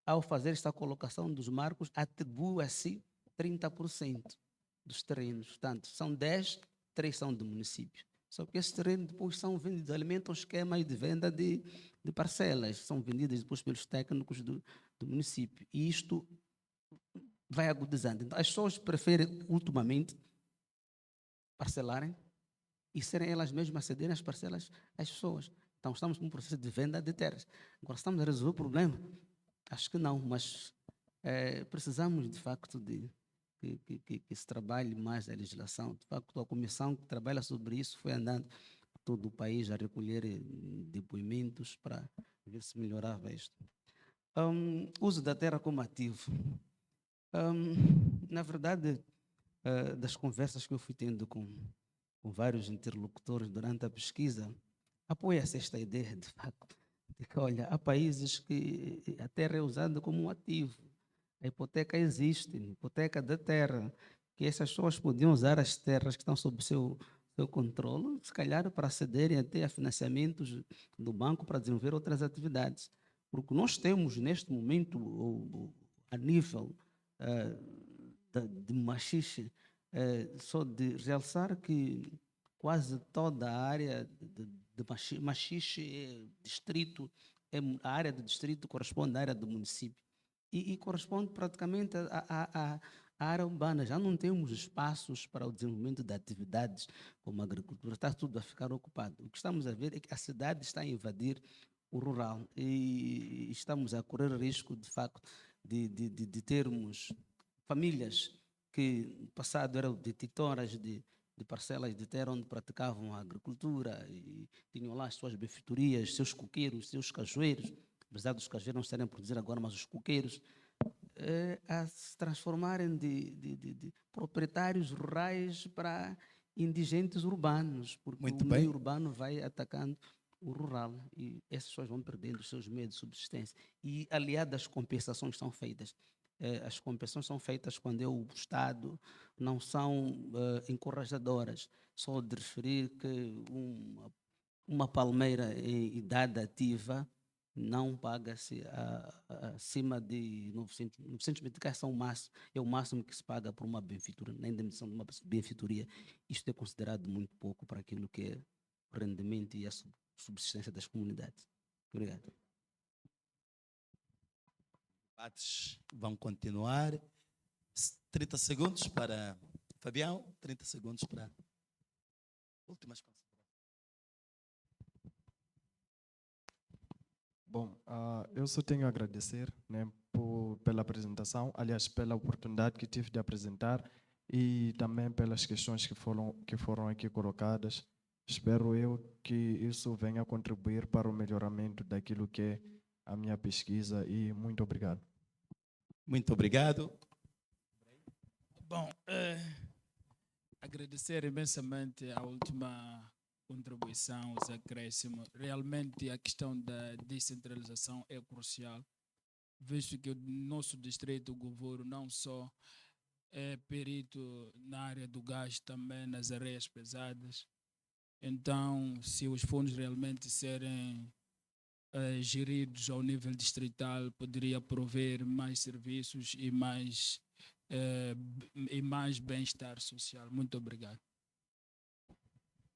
ao fazer esta colocação dos marcos, atribui a si 30% dos terrenos. Portanto, são 10, 3 são do município. Só que esses terrenos depois são vendidos, alimentam esquemas de venda de parcelas, são vendidas depois pelos técnicos do município. E isto vai agudizando. Então, as pessoas preferem, ultimamente, parcelarem e serem elas mesmas a cederem as parcelas às pessoas. Então, estamos num processo de venda de terras. Agora, estamos a resolver o problema? Acho que não, mas precisamos, de facto, de que se trabalhe mais a legislação. De facto, a comissão que trabalha sobre isso foi andando por todo o país a recolher depoimentos para ver se melhorava isto. Uso da terra como ativo. Na verdade, das conversas que eu fui tendo com vários interlocutores durante a pesquisa, apoia-se esta ideia, de facto, de que, olha, há países que a terra é usada como um ativo. A hipoteca existe, hipoteca da terra, que essas pessoas podiam usar as terras que estão sob seu controle, se calhar para acederem até a financiamentos do banco para desenvolver outras atividades. Porque nós temos, neste momento, a nível de machixe, só de realçar que quase toda a área de machixe distrito, a área do distrito corresponde à área do município. E corresponde praticamente à área urbana. Já não temos espaços para o desenvolvimento de atividades como a agricultura, está tudo a ficar ocupado. O que estamos a ver é que a cidade está a invadir o rural e estamos a correr risco, de facto, de termos famílias que no passado eram detitoras de parcelas de terra onde praticavam a agricultura e tinham lá as suas benfeitorias, seus coqueiros, seus cajueiros, apesar dos cajueiros não estarem a produzir agora, mas os coqueiros, a se transformarem de proprietários rurais para indigentes urbanos, porque o meio urbano vai atacando o rural e essas pessoas vão perdendo os seus meios de subsistência. E, aliado às compensações que são feitas, as compensações são feitas quando o Estado não são encorajadoras. Só de referir que uma palmeira em idade ativa não paga-se acima de 900 meticais, é o máximo que se paga por uma benfeitura, na indemnização de uma benfeitoria. Isto é considerado muito pouco para aquilo que é o rendimento e a subsistência das comunidades. Obrigado. Debates vão continuar. 30 segundos para Fabião, 30 segundos para últimas considerações. Bom, eu só tenho a agradecer, né, pela apresentação, aliás, pela oportunidade que tive de apresentar e também pelas questões que foram aqui colocadas. Espero eu que isso venha a contribuir para o melhoramento daquilo que é a minha pesquisa e muito obrigado. Muito obrigado. Bom, agradecer imensamente a última contribuição, os acréscimos. Realmente a questão da descentralização é crucial, visto que o nosso distrito, o governo, não só é perito na área do gás, também nas areias pesadas. Então, se os fundos realmente serem geridos ao nível distrital, poderia prover mais serviços e mais bem-estar social. Muito obrigado.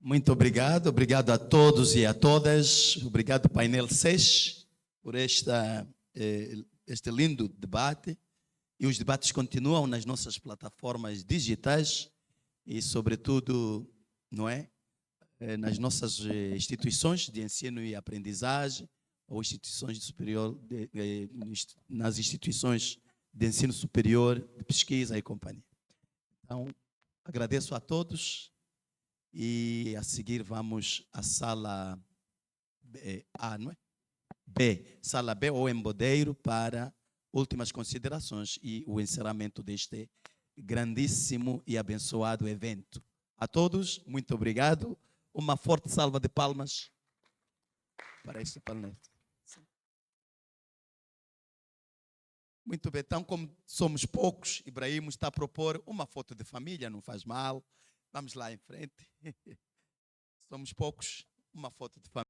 Muito obrigado. Obrigado a todos e a todas. Obrigado, painel 6, por este lindo debate. E os debates continuam nas nossas plataformas digitais e, sobretudo, não é? Nas nossas instituições de ensino e aprendizagem, ou instituições superior, nas instituições de ensino superior, de pesquisa e companhia. Então, agradeço a todos e a seguir vamos à sala A, não é? B, sala B ou Embodeiro, para últimas considerações e o encerramento deste grandíssimo e abençoado evento. A todos, muito obrigado. Uma forte salva de palmas para este painel. Muito bem, então como somos poucos, Ibrahim está a propor uma foto de família, não faz mal. Vamos lá em frente. Somos poucos, uma foto de família.